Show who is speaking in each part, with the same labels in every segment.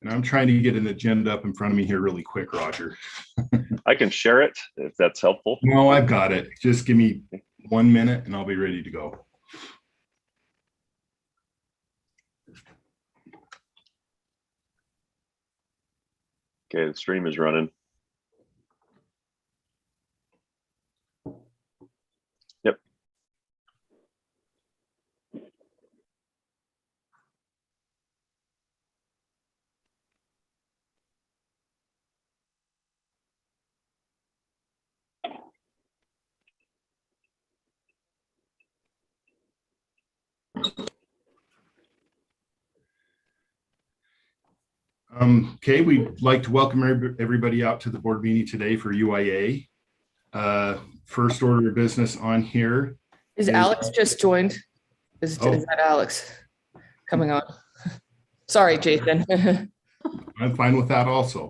Speaker 1: And I'm trying to get an agenda up in front of me here really quick, Roger.
Speaker 2: I can share it if that's helpful.
Speaker 1: No, I've got it. Just give me 1 minute and I'll be ready to go.
Speaker 2: Okay, the stream is running. Yep.
Speaker 1: Okay, we'd like to welcome everybody out to the board meeting today for UIA. First order of business on here.
Speaker 3: Is Alex just joined? Is that Alex coming on? Sorry, Jason.
Speaker 1: I'm fine with that also.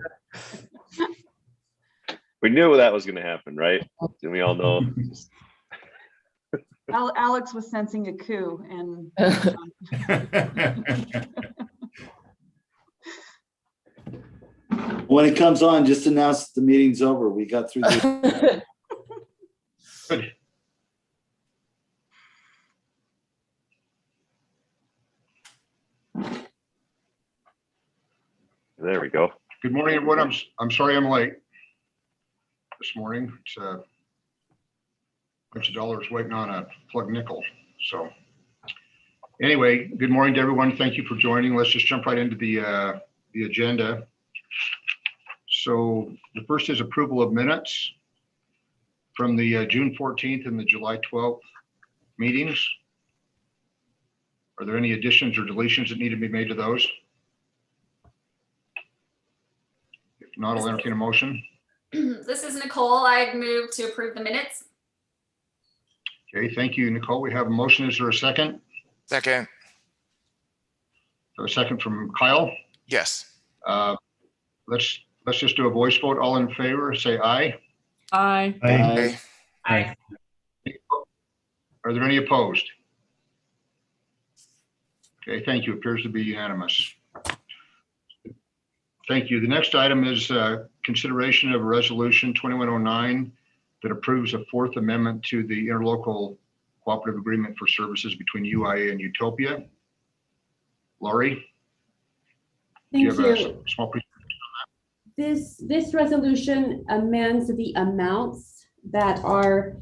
Speaker 2: We knew that was going to happen, right? Didn't we all know?
Speaker 4: Alex was sensing a coup, and
Speaker 5: when it comes on, just announce the meeting's over. We got through the
Speaker 1: Good.
Speaker 2: There we go.
Speaker 6: Good morning, everyone. I'm sorry I'm late this morning. It's a bunch of dollars waiting on a plug nickel. So anyway, good morning to everyone. Thank you for joining. Let's just jump right into the agenda. So the first is approval of minutes from the June 14th and the July 12th meetings. Are there any additions or deletions that need to be made to those? If not, I'll entertain a motion.
Speaker 7: This is Nicole. I'd move to approve the minutes.
Speaker 6: Okay, thank you, Nicole. We have a motion. Is there a second?
Speaker 8: Second.
Speaker 6: So a second from Kyle.
Speaker 8: Yes.
Speaker 6: Let's just do a voice vote. All in favor, say aye.
Speaker 3: Aye.
Speaker 8: Aye.
Speaker 3: Aye.
Speaker 6: Are there any opposed? Okay, thank you. Appears to be unanimous. Thank you. The next item is consideration of a resolution 2109 that approves a fourth amendment to the interlocal cooperative agreement for services between UIA and Utopia. Laurie, do you have a small presentation?
Speaker 9: This resolution amends the amounts that are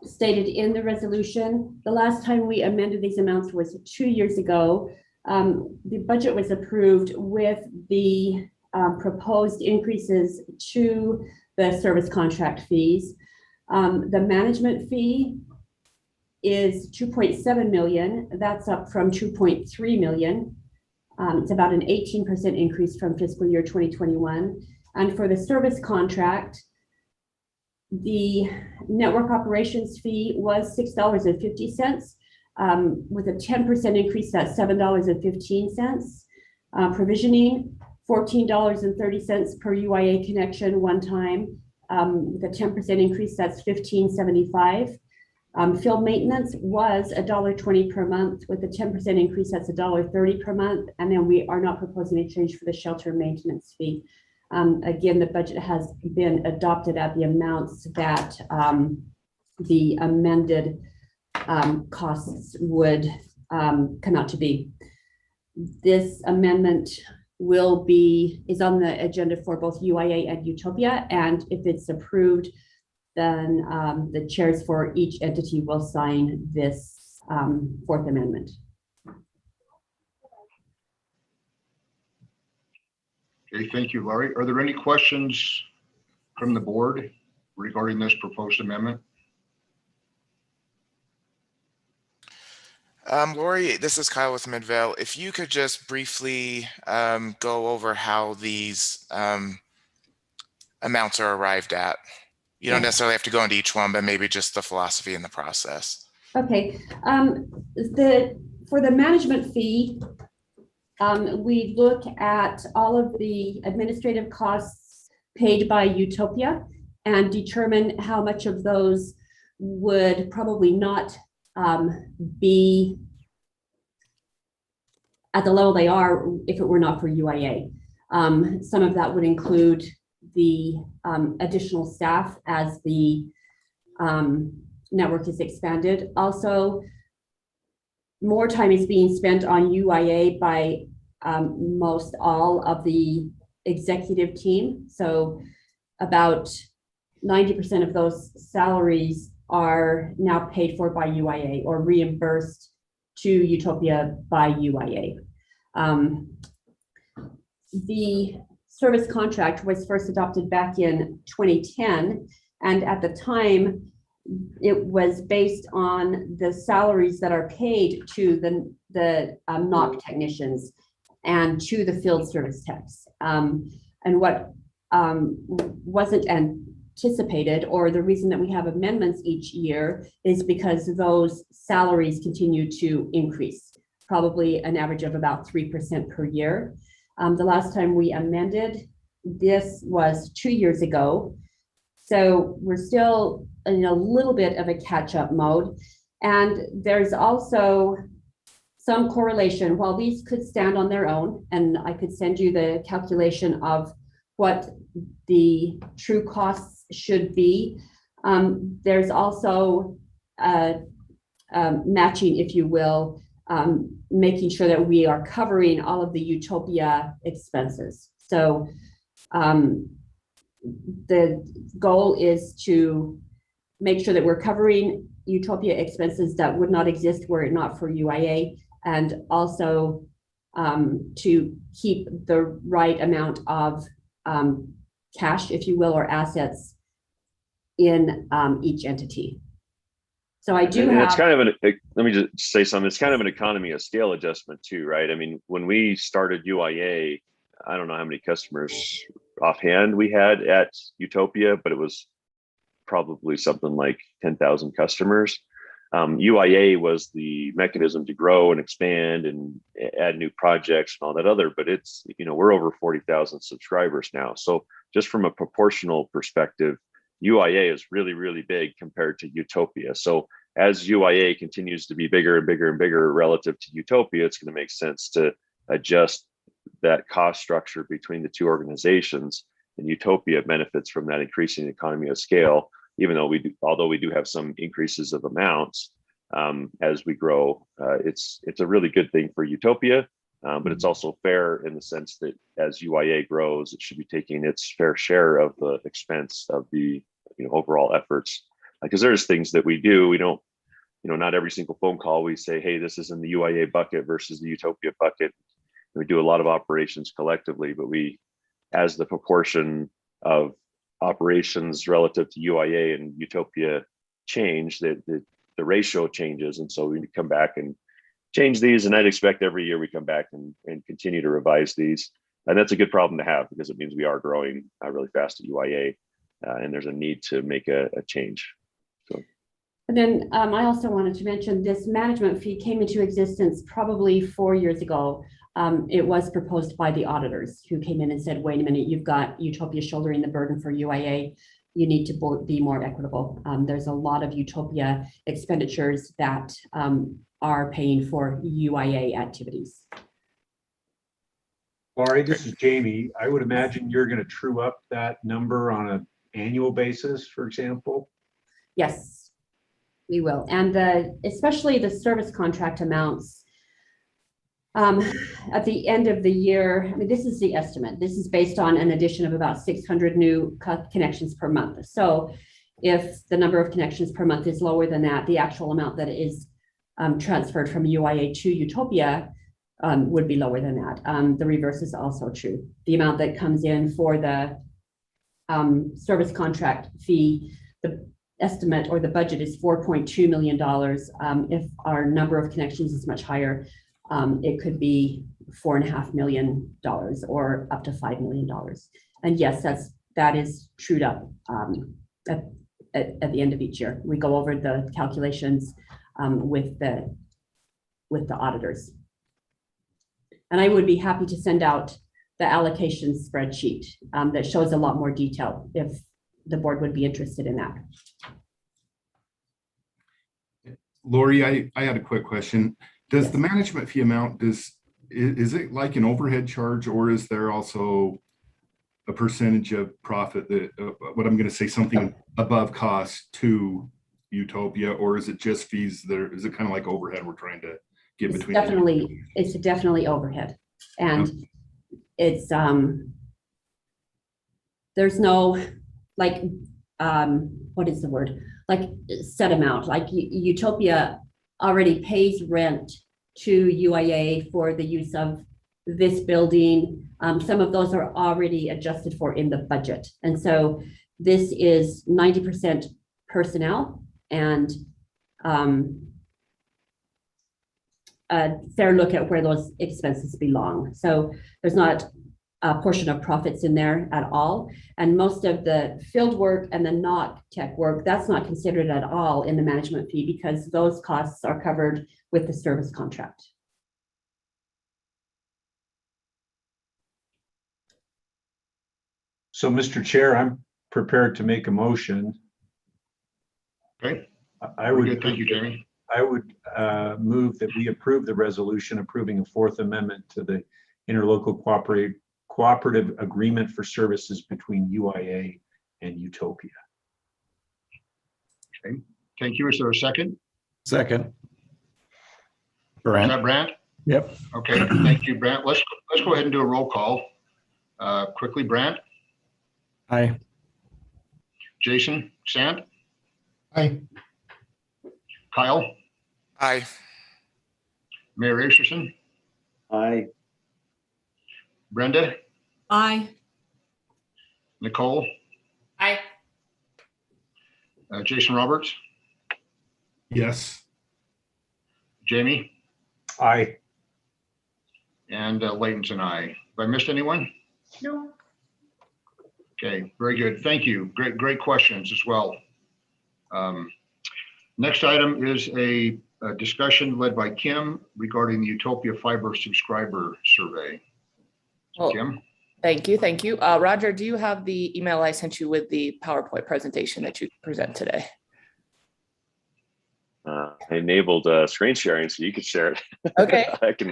Speaker 9: stated in the resolution. The last time we amended these amounts was 2 years ago. The budget was approved with the proposed increases to the service contract fees. The management fee is 2.7 million. That's up from 2.3 million. It's about an 18% increase from fiscal year 2021. And for the service contract, the network operations fee was $6.50, with a 10% increase, that's $7.15. Provisioning, $14.30 per UIA connection one time, with a 10% increase, that's $15.75. Field maintenance was $1.20 per month with a 10% increase, that's $1.30 per month. And then we are not proposing a change for the shelter maintenance fee. Again, the budget has been adopted at the amounts that the amended costs would come out to be. This amendment is on the agenda for both UIA and Utopia, and if it's approved, then the chairs for each entity will sign this fourth amendment.
Speaker 6: Okay, thank you, Laurie. Are there any questions from the board regarding this proposed amendment?
Speaker 8: Lori, this is Kyle with Midvale. If you could just briefly go over how these amounts are arrived at. You don't necessarily have to go into each one, but maybe just the philosophy and the process.
Speaker 9: Okay. For the management fee, we look at all of the administrative costs paid by Utopia and determine how much of those would probably not be at the level they are if it were not for UIA. Some of that would include the additional staff as the network is expanded. Also, more time is being spent on UIA by most all of the executive team. So about 90% of those salaries are now paid for by UIA or reimbursed to Utopia by UIA. The service contract was first adopted back in 2010, and at the time, it was based on the salaries that are paid to the NOC technicians and to the field service techs. And what wasn't anticipated, or the reason that we have amendments each year, is because those salaries continue to increase, probably an average of about 3% per year. The last time we amended this was 2 years ago. So we're still in a little bit of a catch-up mode. And there's also some correlation. While these could stand on their own, and I could send you the calculation of what the true costs should be, there's also matching, if you will, making sure that we are covering all of the Utopia expenses. So the goal is to make sure that we're covering Utopia expenses that would not exist were it not for UIA, and also to keep the right amount of cash, if you will, or assets in each entity. So I do
Speaker 2: And
Speaker 9: have.
Speaker 2: it's kind of let me just say something. It's kind of an economy of scale adjustment too, right? I mean, when we started UIA, I don't know how many customers offhand we had at Utopia, but it was probably something like 10,000 customers. UIA was the mechanism to grow and expand and add new projects and all that other, but it's, we're over 40,000 subscribers now. So just from a proportional perspective, UIA is really, really big compared to Utopia. So as UIA continues to be bigger and bigger and bigger relative to Utopia, it's going to make sense to adjust that cost structure between the two organizations. And Utopia benefits from that increasing economy of scale, even though although we do have some increases of amounts as we grow. It's a really good thing for Utopia, but it's also fair in the sense that as UIA grows, it should be taking its fair share of the expense of the overall efforts. Because there's things that we do, we don't, not every single phone call we say, hey, this is in the UIA bucket versus the Utopia bucket. We do a lot of operations collectively, but as the proportion of operations relative to UIA and Utopia change, the ratio changes. And so we come back and change these. And I'd expect every year we come back and continue to revise these. And that's a good problem to have, because it means we are growing really fast at UIA, and there's a need to make a change. So.
Speaker 9: And then I also wanted to mention this management fee came into existence probably 4 years ago. It was proposed by the auditors, who came in and said, wait a minute, you've got Utopia shouldering the burden for UIA. You need to be more equitable. There's a lot of Utopia expenditures that are paying for UIA activities.
Speaker 10: Laurie, this is Jamie. I would imagine you're going to true up that number on an annual basis, for example.
Speaker 9: Yes, we will. And especially the service contract amounts. At the end of the year, I mean, this is the estimate. This is based on an addition of about 600 new connections per month. So if the number of connections per month is lower than that, the actual amount that is transferred from UIA to Utopia would be lower than that. The reverse is also true. The amount that comes in for the service contract fee, the estimate or the budget is $4.2 million. If our number of connections is much higher, it could be $4.5 million or up to $5 million. And yes, that is trued up at the end of each year. We go over the calculations with the auditors. And I would be happy to send out the allocation spreadsheet that shows a lot more detail if the board would be interested in that.
Speaker 1: Lori, I had a quick question. Does the management fee amount, is is it like an overhead charge, or is there also a percentage of profit that, what I'm going to say, something above cost to Utopia, or is it just fees that is it kind of like overhead we're trying to get
Speaker 9: It's
Speaker 1: between?
Speaker 9: definitely overhead. And it's, there's no, like, what is the word? Like set amount, like Utopia already pays rent to UIA for the use of this building. Some of those are already adjusted for in the budget. And so this is 90% personnel and a fair look at where those expenses belong. So there's not a portion of profits in there at all. And most of the field work and the not tech work, that's not considered at all in the management fee because those costs are covered with the service contract.
Speaker 10: So, Mr. Chair, I'm prepared to make a motion.
Speaker 6: Okay,
Speaker 10: I
Speaker 6: very
Speaker 10: would,
Speaker 6: good. Thank you, Jamie.
Speaker 10: I would move that we approve the resolution approving a Fourth Amendment to the interlocal cooperative agreement for services between UIA and Utopia.
Speaker 6: Okay, thank you. Is there a second?
Speaker 11: Second.
Speaker 6: Is
Speaker 11: Brant.
Speaker 6: that Brant?
Speaker 11: Yep.
Speaker 6: Okay, thank you, Brant. Let's go ahead and do a roll call. Quickly, Brant,
Speaker 11: Aye.
Speaker 6: Jason, Sant,
Speaker 11: Aye.
Speaker 6: Kyle,
Speaker 8: Aye.
Speaker 6: Mayor Acerson,
Speaker 5: Aye.
Speaker 6: Brenda,
Speaker 4: Aye.
Speaker 6: Nicole,
Speaker 7: Aye.
Speaker 6: Jason Roberts,
Speaker 1: Yes.
Speaker 6: Jamie,
Speaker 10: Aye.
Speaker 6: and Layton's an aye. Have I missed anyone?
Speaker 7: No.
Speaker 6: Okay, very good. Thank you. Great questions as well. Next item is a discussion led by Kim regarding the Utopia Fiber subscriber survey.
Speaker 3: Well,
Speaker 6: Kim?
Speaker 3: thank you. Thank you. Roger, do you have the email I sent you with the PowerPoint presentation that you present today?
Speaker 2: I enabled screen sharing so you could share it.
Speaker 3: Okay.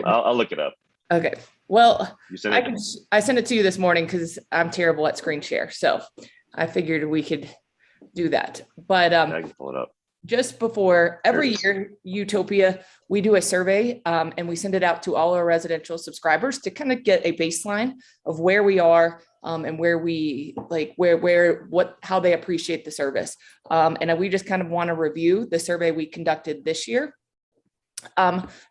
Speaker 2: I'll look it up.
Speaker 3: Okay. Well,
Speaker 2: You sent it.
Speaker 3: I sent it to you this morning because I'm terrible at screen share. So I figured we could do that. But
Speaker 2: I can pull it up.
Speaker 3: just before every
Speaker 2: There it is.
Speaker 3: year, Utopia, we do a survey and we send it out to all our residential subscribers to kind of get a baseline of where we are and where we like how they appreciate the service. And we just kind of want to review the survey we conducted this year.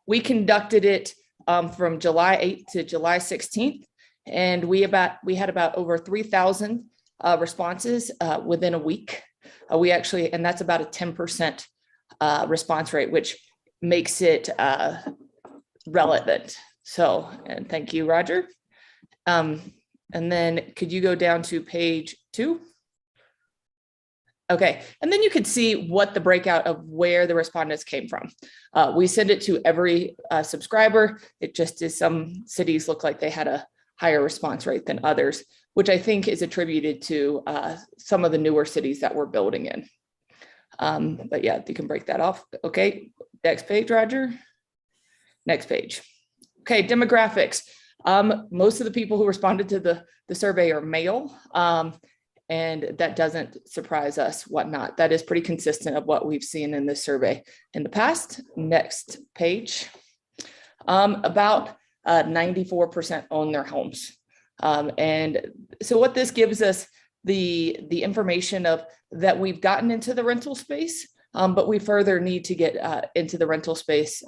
Speaker 3: We conducted it from July 8th to July 16th, and we had about over 3,000 responses within a week. And that's about a 10% response rate, which makes it relevant. So, and thank you, Roger. And then could you go down to page 2? Okay, and then you could see what the breakout of where the respondents came from. We send it to every subscriber. It just is some cities look like they had a higher response rate than others, which I think is attributed to some of the newer cities that we're building in. But yeah, you can break that off. Okay, next page, Roger. Next page. Okay, demographics. Most of the people who responded to the survey are male. And that doesn't surprise us, whatnot. That is pretty consistent of what we've seen in this survey in the past. Next page. About 94% own their homes. And so what this gives us the information of that we've gotten into the rental space, but we further need to get into the rental space.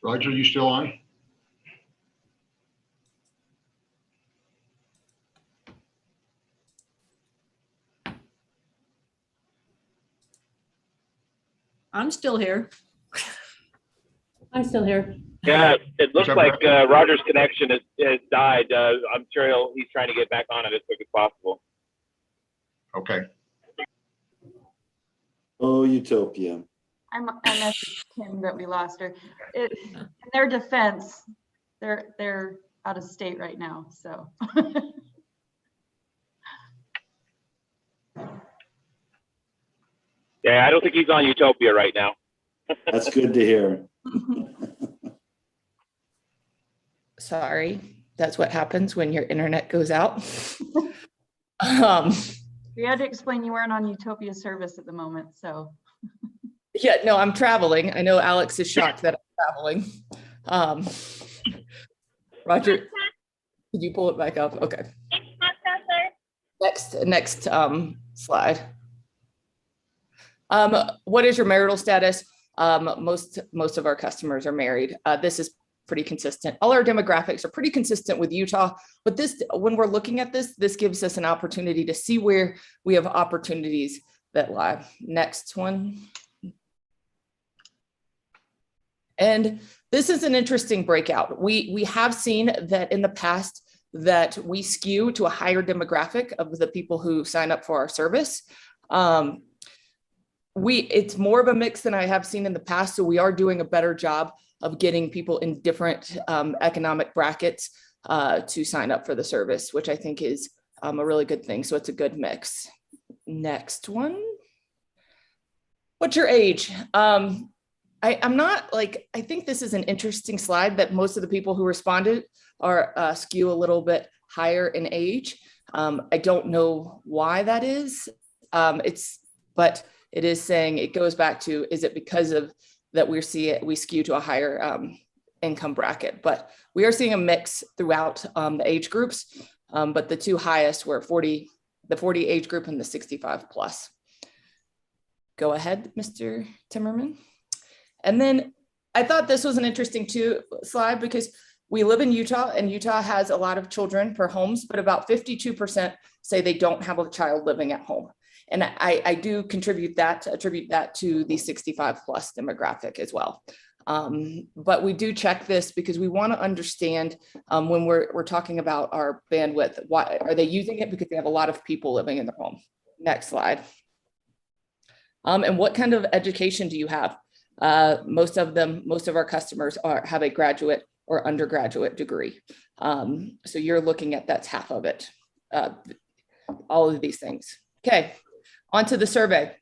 Speaker 6: Roger, you still on?
Speaker 4: I'm still here.
Speaker 9: I'm still here.
Speaker 12: Yeah, it looks
Speaker 6: that
Speaker 12: like Roger's connection has died. I'm sure he's trying to get back on it as quick as possible.
Speaker 6: Okay.
Speaker 5: Oh, Utopia.
Speaker 13: I messaged Kim that we lost her. In their defense, they're out of state right now, so.
Speaker 12: Yeah, I don't think he's on Utopia right now.
Speaker 5: That's good to hear.
Speaker 3: Sorry, that's what happens when your internet goes out.
Speaker 13: We had to explain you weren't on Utopia service at the moment, so.
Speaker 3: Yeah, no, I'm traveling. I know Alex is shocked that I'm traveling. Roger, could you pull it back up? Okay. Next slide. What is your marital status? Most of our customers are married. This is pretty consistent. All our demographics are pretty consistent with Utah, but when we're looking at this gives us an opportunity to see where we have opportunities that lie. Next one. And this is an interesting breakout. We have seen that in the past that we skew to a higher demographic of the people who sign up for our service. It's more of a mix than I have seen in the past, so we are doing a better job of getting people in different economic brackets to sign up for the service, which I think is a really good thing. So it's a good mix. Next one. What's your age? I'm not like, I think this is an interesting slide that most of the people who responded are skew a little bit higher in age. I don't know why that is. But it is saying, it goes back to, is it because of that we skew to a higher income bracket? But we are seeing a mix throughout the age groups, but the two highest were the 40 age group and the 65 plus. Go ahead, Mr. Timmerman. And then I thought this was an interesting slide because we live in Utah and Utah has a lot of children per homes, but about 52% say they don't have a child living at home. And I do attribute that to the 65 plus demographic as well. But we do check this because we want to understand when we're talking about our bandwidth, why are they using it? Because they have a lot of people living in their home. Next slide. And what kind of education do you have? Most of our customers have a graduate or undergraduate degree. So you're looking at that's half of it. All of these things. Okay. Onto the survey.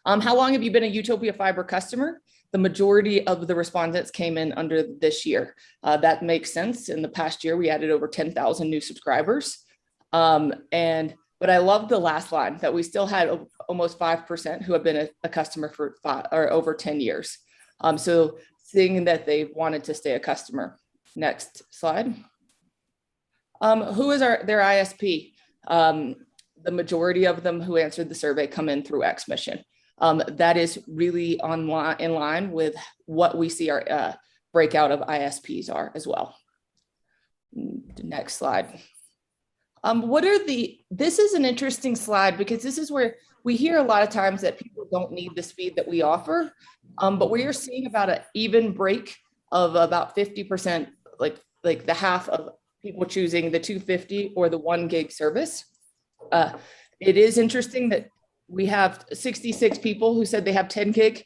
Speaker 3: How long have you been a Utopia Fiber customer? The majority of the respondents came in under this year. That makes sense. In the past year, we added over 10,000 new subscribers. But I love the last line that we still had almost 5% who have been a customer for over 10 years. So seeing that they wanted to stay a customer. Next slide. Who is their ISP? The majority of them who answered the survey come in through X-Mission. That is really in line with what we see our breakout of ISPs are as well. Next slide. This is an interesting slide because this is where we hear a lot of times that people don't need the speed that we offer, but we are seeing about an even break of about 50%, like the half of people choosing the 250 or the 1 gig service. It is interesting that we have 66 people who said they have 10 gig.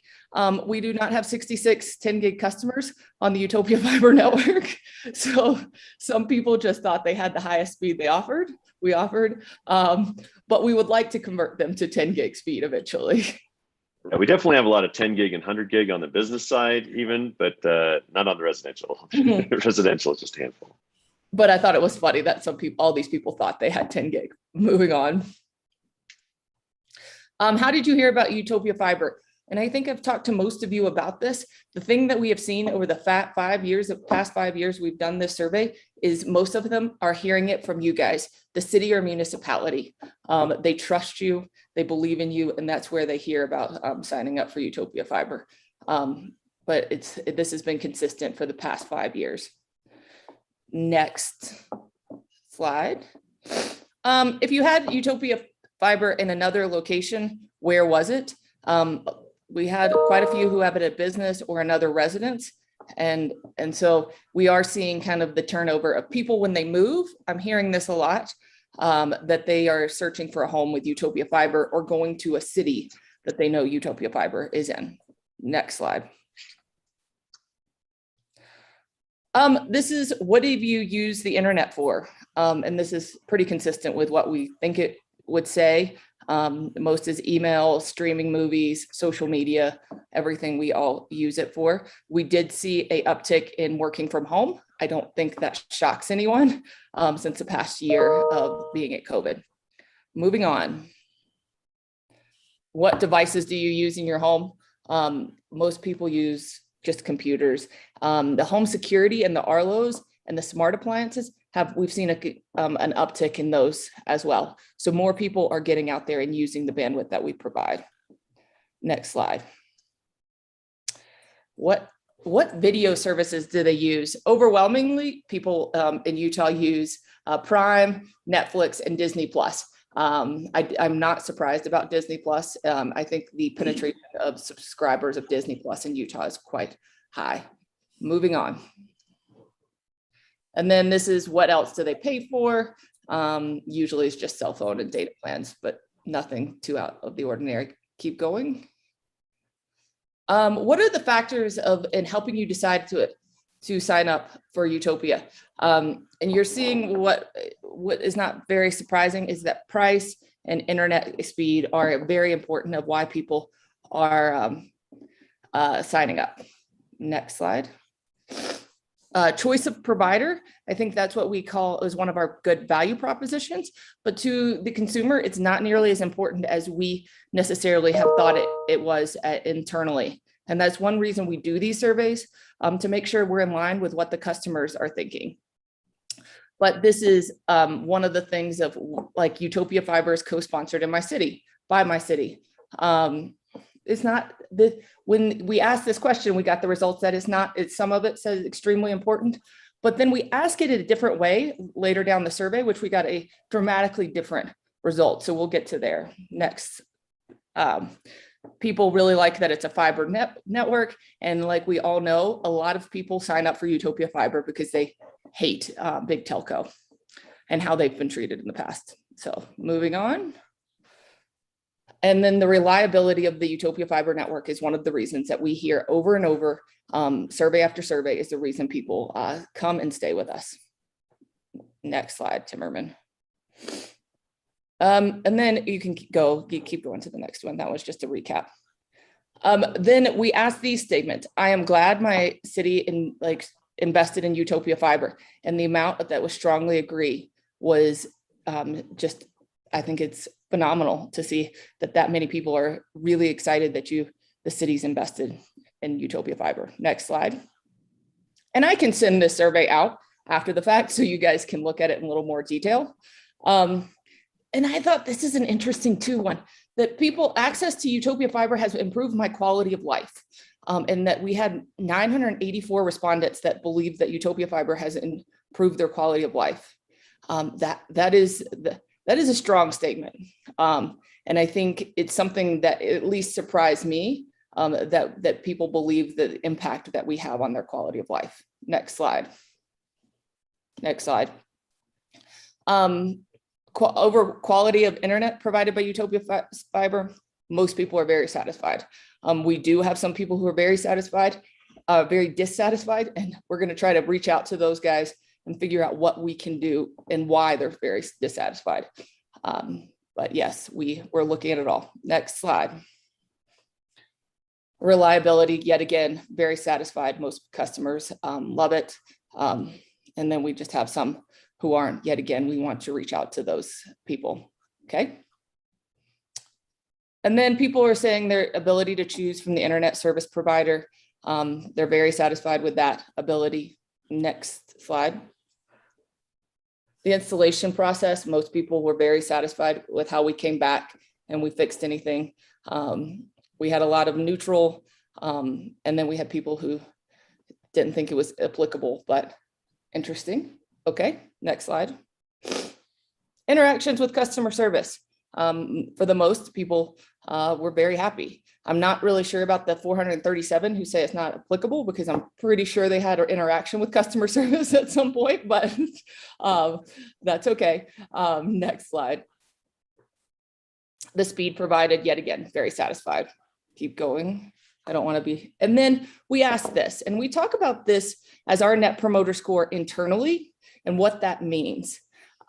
Speaker 3: We do not have 66 10 gig customers on the Utopia Fiber network. So some people just thought they had the highest speed we offered, but we would like to convert them to 10 gig speed eventually.
Speaker 2: Yeah, we definitely have a lot of 10 gig and 100 gig on the business side even, but not on the residential. Residential is just a handful.
Speaker 3: But I thought it was funny that all these people thought they had 10 gig. Moving on. How did you hear about Utopia Fiber? And I think I've talked to most of you about this. The thing that we have seen over the past 5 years we've done this survey is most of them are hearing it from you guys, the city or municipality. They trust you, they believe in you, and that's where they hear about signing up for Utopia Fiber. But this has been consistent for the past 5 years. Next slide. If you had Utopia Fiber in another location, where was it? We had quite a few who have it at business or another residence. And so we are seeing kind of the turnover of people when they move. I'm hearing this a lot, that they are searching for a home with Utopia Fiber or going to a city that they know Utopia Fiber is in. Next slide. This is what have you used the internet for? And this is pretty consistent with what we think it would say. Most is email, streaming movies, social media, everything we all use it for. We did see a uptick in working from home. I don't think that shocks anyone since the past year of being at COVID. Moving on. What devices do you use in your home? Most people use just computers. The home security and the Arlos and the smart appliances we've seen an uptick in those as well. So more people are getting out there and using the bandwidth that we provide. Next slide. What video services do they use? Overwhelmingly, people in Utah use Prime, Netflix, and Disney Plus. I'm not surprised about Disney Plus. I think the penetration of subscribers of Disney Plus in Utah is quite high. Moving on. And then this is what else do they pay for? Usually it's just cell phone and data plans, but nothing too out of the ordinary. Keep going. What are the factors in helping you decide to sign up for Utopia? And you're seeing what is not very surprising is that price and internet speed are very important of why people are signing up. Next slide. Choice of provider, I think that's what we call is one of our good value propositions, but to the consumer, it's not nearly as important as we necessarily have thought it was internally. And that's one reason we do these surveys, to make sure we're in line with what the customers are thinking. But this is one of the things of like Utopia Fiber is co-sponsored in my city, by my city. It's not when we asked this question, we got the results that some of it says extremely important, but then we ask it in a different way later down the survey, which we got a dramatically different result. So we'll get to there next. People really like that it's a fiber network. And like we all know, a lot of people sign up for Utopia Fiber because they hate big telco and how they've been treated in the past. So moving on. And then the reliability of the Utopia Fiber network is one of the reasons that we hear over and over, survey after survey is the reason people come and stay with us. Next slide, Timmerman. And then you can keep going to the next one. That was just a recap. Then we asked these statements. I am glad my city invested in Utopia Fiber, and the amount that was strongly agree was I think it's phenomenal to see that many people are really excited that the city's invested in Utopia Fiber. Next slide. And I can send this survey out after the fact so you guys can look at it in a little more detail. And I thought this is an interesting one, that people access to Utopia Fiber has improved my quality of life. And that we had 984 respondents that believe that Utopia Fiber has improved their quality of life. That is a strong statement. And I think it's something that at least surprised me, that people believe the impact that we have on their quality of life. Next slide. Next slide. Over quality of internet provided by Utopia Fiber, most people are very satisfied. We do have some people who are very satisfied, very dissatisfied, and we're going to try to reach out to those guys and figure out what we can do and why they're very dissatisfied. But yes, we're looking at it all. Next slide. Reliability, yet again, very satisfied. Most customers love it. And then we just have some who aren't. Yet again, we want to reach out to those people. Okay. And then people are saying their ability to choose from the internet service provider. They're very satisfied with that ability. Next slide. The installation process, most people were very satisfied with how we came back and we fixed anything. We had a lot of neutral, and then we had people who didn't think it was applicable, but interesting. Okay, next slide. Interactions with customer service. For the most people were very happy. I'm not really sure about the 437 who say it's not applicable, because I'm pretty sure they had an interaction with customer service at some point, but that's okay. Next slide. The speed provided, yet again, very satisfied. Keep going. I don't want to be. And then we ask this, and we talk about this as our net promoter score internally and what that means.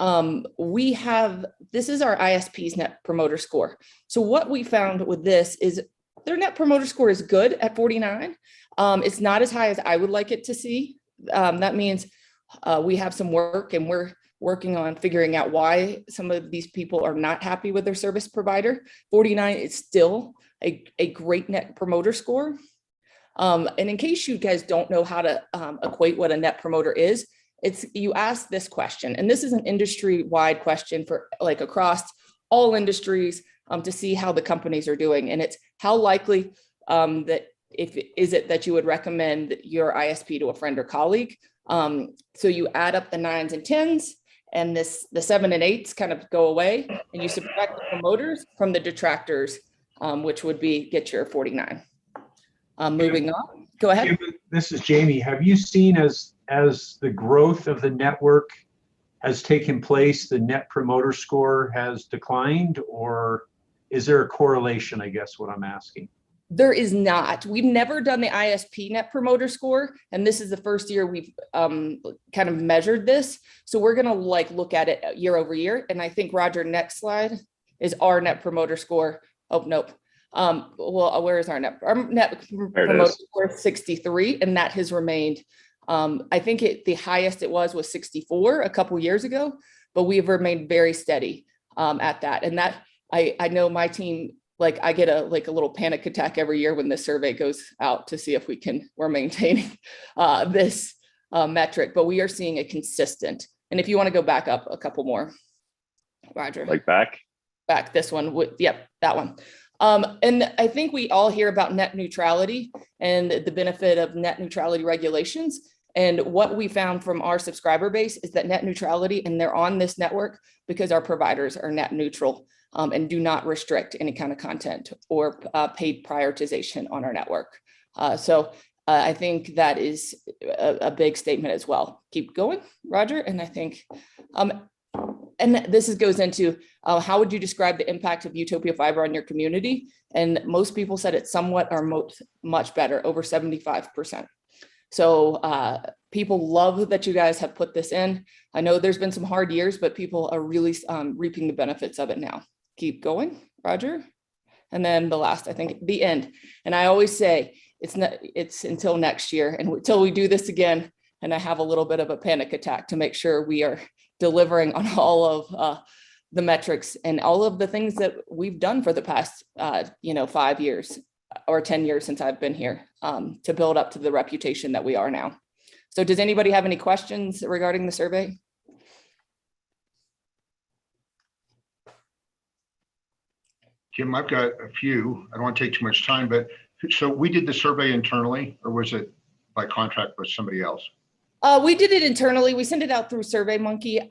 Speaker 3: This is our ISP's net promoter score. So what we found with this is their net promoter score is good at 49. It's not as high as I would like it to see. That means we have some work, and we're working on figuring out why some of these people are not happy with their service provider. 49 is still a great net promoter score. And in case you guys don't know how to equate what a net promoter is, you ask this question, and this is an industry-wide question for like across all industries to see how the companies are doing. And it's how likely is it that you would recommend your ISP to a friend or colleague? So you add up the 9s and 10s, and the 7 and 8s kind of go away, and you subtract the promoters from the detractors, which would get your 49. Moving on, go ahead.
Speaker 10: This is Jamie. Have you seen as the growth of the network has taken place, the net promoter score has declined, or is there a correlation, I guess what I'm asking?
Speaker 3: There is not. We've never done the ISP net promoter score, and this is the first year we've kind of measured this. So we're gonna look at it year over year. And I think, Roger, next slide is our net promoter score. Oh, nope. Well, where is our net promoter score? 63, and that has remained. I think the highest it was 64 a couple years ago, but we have remained very steady at that. And that I know my team, I get a little panic attack every year when this survey goes out to see if we're maintaining this metric, but we are seeing it consistent. And if you want to go back up a couple more, Roger. Back this one. Yep, that one. And I think we all hear about net neutrality and the benefit of net neutrality regulations. And what we found from our subscriber base is that net neutrality, and they're on this network because our providers are net neutral and do not restrict any kind of content or paid prioritization on our network. So I think that is a big statement as well. Keep going, Roger. And I think, and this goes into how would you describe the impact of Utopia Fiber on your community? And most people said it's somewhat or much better, over 75%. So people love that you guys have put this in. I know there's been some hard years, but people are really reaping the benefits of it now. Keep going, Roger. And then the last, I think, the end. And I always say it's until next year and until we do this again. And I have a little bit of a panic attack to make sure we are delivering on all of the metrics and all of the things that we've done for the past 5 years or 10 years since I've been here to build up to the reputation that we are now. So does anybody have any questions regarding the survey?
Speaker 6: Kim, I've got a few. I don't want to take too much time, but so we did the survey internally, or was it by contract with somebody else?
Speaker 3: We did it internally. We sent it out through SurveyMonkey,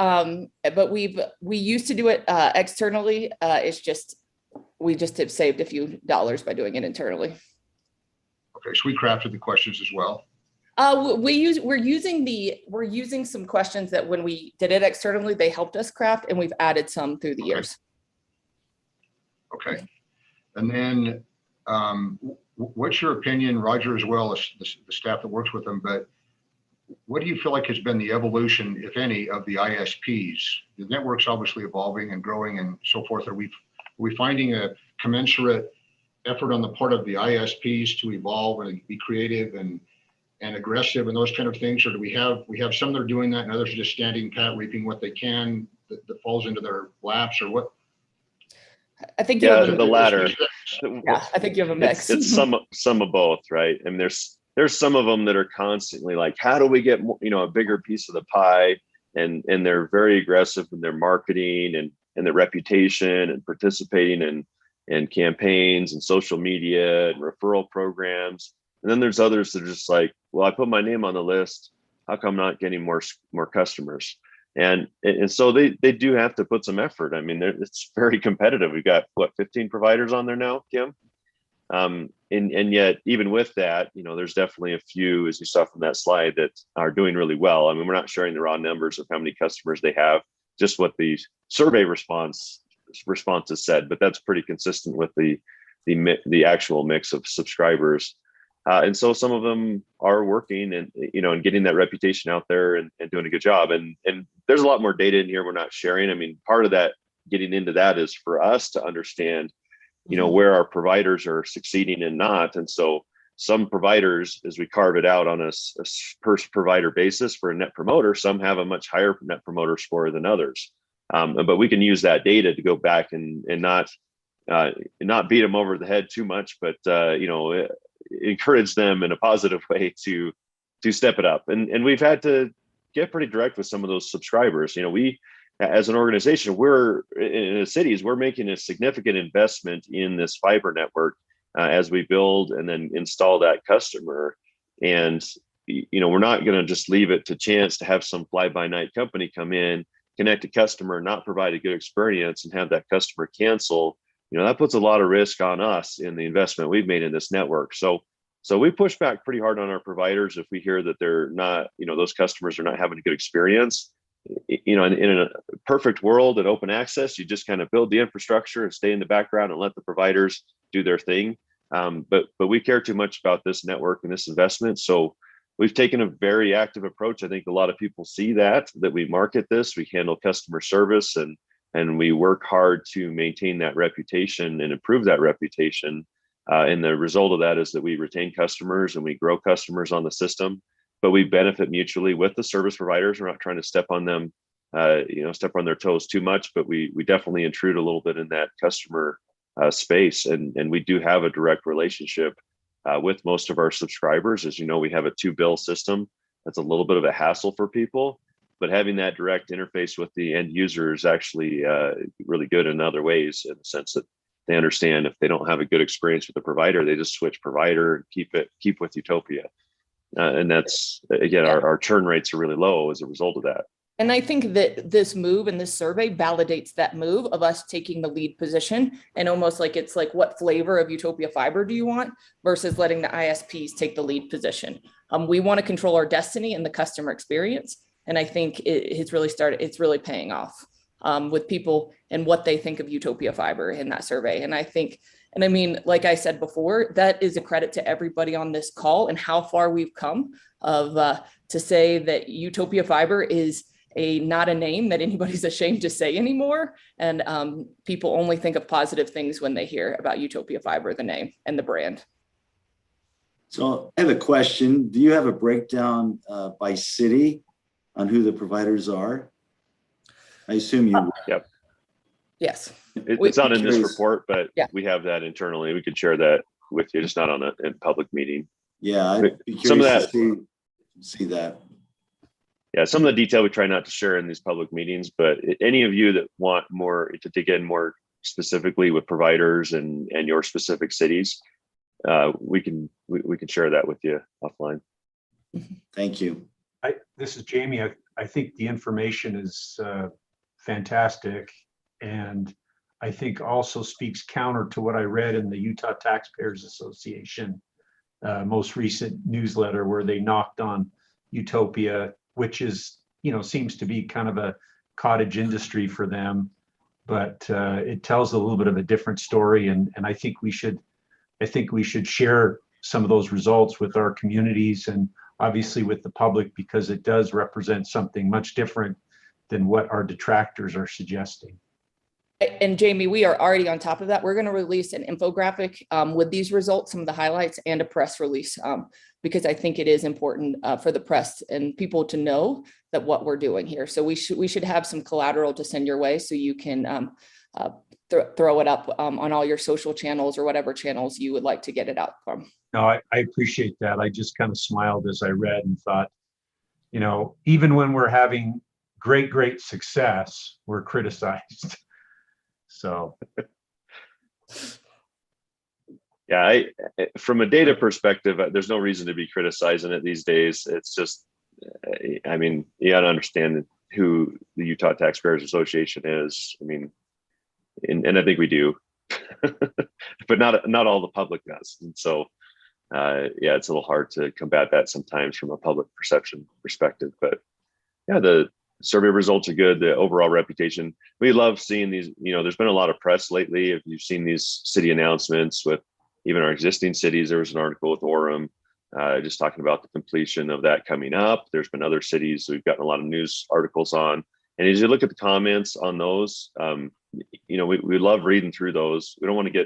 Speaker 3: but we used to do it externally. We just have saved a few dollars by doing it internally.
Speaker 6: Okay, so we crafted the questions as well.
Speaker 3: We're using some questions that when we did it externally, they helped us craft, and we've added some through the years.
Speaker 6: Okay, and then what's your opinion, Roger, as well as the staff that works with them, but what do you feel like has been the evolution, if any, of the ISPs? The network's obviously evolving and growing and so forth. Are we finding a commensurate effort on the part of the ISPs to evolve and be creative and aggressive and those kind of things? Or do we have some that are doing that and others are just standing pat, reaping what they can that falls into their laps, or what?
Speaker 3: I think you have
Speaker 2: the latter.
Speaker 3: Yeah, I think you have a mix.
Speaker 2: It's some of both, right? I mean, there's some of them that are constantly like, how do we get more, a bigger piece of the pie? And they're very aggressive in their marketing and their reputation and participating in campaigns and social media and referral programs. And then there's others that are just like, well, I put my name on the list. How come I'm not getting more customers? And so they do have to put some effort. I mean, it's very competitive. We've got 15 providers on there now, Kim. And yet, even with that, there's definitely a few, as you saw from that slide, that are doing really well. I mean, we're not sharing the raw numbers of how many customers they have, just what the survey responses said, but that's pretty consistent with the the actual mix of subscribers. And so some of them are working and, and getting that reputation out there and doing a good job. And there's a lot more data in here we're not sharing. I mean, part of that, getting into that, is for us to understand, where our providers are succeeding and not. And so some providers, as we carve it out on a per provider basis for a net promoter, some have a much higher net promoter score than others. But we can use that data to go back and not beat them over the head too much, but encourage them in a positive way to step it up. And we've had to get pretty direct with some of those subscribers. We, as an organization, we're in the cities, we're making a significant investment in this fiber network as we build and then install that customer. And we're not going to just leave it to chance to have some fly-by-night company come in, connect a customer, not provide a good experience, and have that customer cancel. That puts a lot of risk on us in the investment we've made in this network. So we push back pretty hard on our providers if we hear that they're not, those customers are not having a good experience. In a perfect world at open access, you just kind of build the infrastructure and stay in the background and let the providers do their thing. But we care too much about this network and this investment. So we've taken a very active approach. I think a lot of people see that we market this, we handle customer service, and we work hard to maintain that reputation and improve that reputation. And the result of that is that we retain customers and we grow customers on the system, but we benefit mutually with the service providers. We're not trying to step on them, step on their toes too much, but we definitely intrude a little bit in that customer space. And we do have a direct relationship with most of our subscribers. As you know, we have a 2-bill system. That's a little bit of a hassle for people, but having that direct interface with the end user is actually really good in other ways, in the sense that they understand if they don't have a good experience with the provider, they just switch provider and keep with Utopia. And that's, again, our churn rates are really low as a result of that.
Speaker 3: And I think that this move and this survey validates that move of us taking the lead position, and almost like it's like, what flavor of Utopia Fiber do you want, versus letting the ISPs take the lead position. We want to control our destiny and the customer experience. And I think it's really paying off with people and what they think of Utopia Fiber in that survey. And I mean, like I said before, that is a credit to everybody on this call and how far we've come to say that Utopia Fiber is not a name that anybody's ashamed to say anymore. And people only think of positive things when they hear about Utopia Fiber, the name and the brand.
Speaker 5: So I have a question. Do you have a breakdown by city on who the providers are? I assume you.
Speaker 2: Yep.
Speaker 3: Yes.
Speaker 2: It's not in this report, but we have that internally. We could share that with you, just not on a public meeting.
Speaker 5: Yeah, I'd be curious
Speaker 2: some of that,
Speaker 5: to see that.
Speaker 2: Yeah, some of the detail we try not to share in these public meetings, but any of you that want more to dig in more specifically with providers and your specific cities, we can share that with you offline.
Speaker 5: Thank you.
Speaker 10: This is Jamie. I think the information is fantastic, and I think also speaks counter to what I read in the Utah Taxpayers Association most recent newsletter, where they knocked on Utopia, which is, seems to be kind of a cottage industry for them, but it tells a little bit of a different story. And I think we should share some of those results with our communities and obviously with the public, because it does represent something much different than what our detractors are suggesting.
Speaker 3: And Jamie, we are already on top of that. We're going to release an infographic with these results, some of the highlights, and a press release, because I think it is important for the press and people to know that what we're doing here. So we should have some collateral to send your way, so you can throw it up on all your social channels or whatever channels you would like to get it out from.
Speaker 10: No, I appreciate that. I just kind of smiled as I read and thought, even when we're having great success, we're criticized. So,
Speaker 2: yeah, from a data perspective, there's no reason to be criticizing it these days. It's just, I mean, you got to understand who the Utah Taxpayers Association is. I mean, and I think we do, but not all the public does. And so, yeah, it's a little hard to combat that sometimes from a public perception perspective. But yeah, survey results are good. The overall reputation, we love seeing these. There's been a lot of press lately. If you've seen these city announcements with even our existing cities, there was an article with Orem just talking about the completion of that coming up. There's been other cities we've gotten a lot of news articles on. And as you look at the comments on those, we love reading through those. We don't want to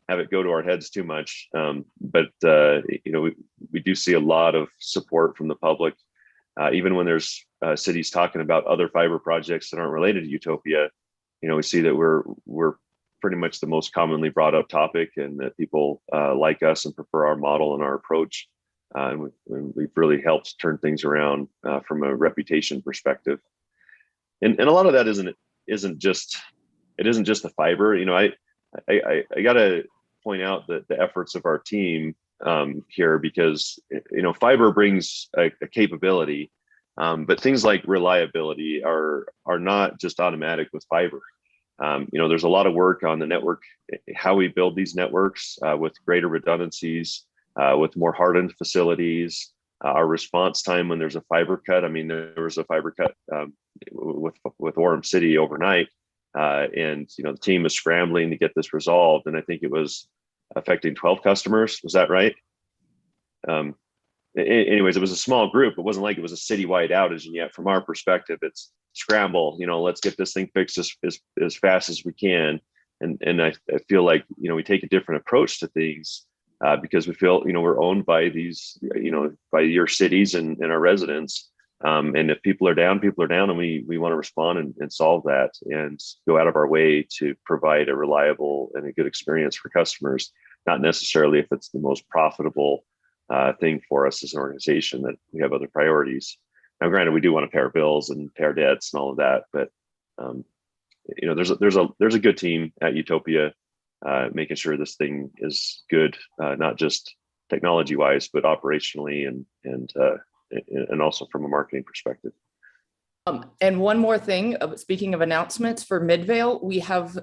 Speaker 2: have it go to our heads too much. But we do see a lot of support from the public. Even when there's cities talking about other fiber projects that aren't related to Utopia, we see that we're pretty much the most commonly brought up topic, and that people like us and prefer our model and our approach. And we've really helped turn things around from a reputation perspective. And a lot of that isn't just the fiber. I gotta point out that the efforts of our team here, because fiber brings a capability, but things like reliability are not just automatic with fiber. There's a lot of work on the network, how we build these networks with greater redundancies, with more hardened facilities, our response time when there's a fiber cut. I mean, there was a fiber cut with Orem City overnight, and the team was scrambling to get this resolved, and I think it was affecting 12 customers. Was that right? Anyways, it was a small group. It wasn't like it was a citywide outage, and yet from our perspective, it's scramble. Let's get this thing fixed as fast as we can. And I feel like we take a different approach to things because we feel we're owned by these by your cities and our residents. And if people are down, and we want to respond and solve that and go out of our way to provide a reliable and a good experience for customers, not necessarily if it's the most profitable thing for us as an organization. That we have other priorities. Now, granted, we do want to pay our bills and pay our debts and all of that, but there's a good team at Utopia making sure this thing is good, not just technology wise, but operationally and also from a marketing perspective.
Speaker 3: And one more thing, speaking of announcements for Midvale,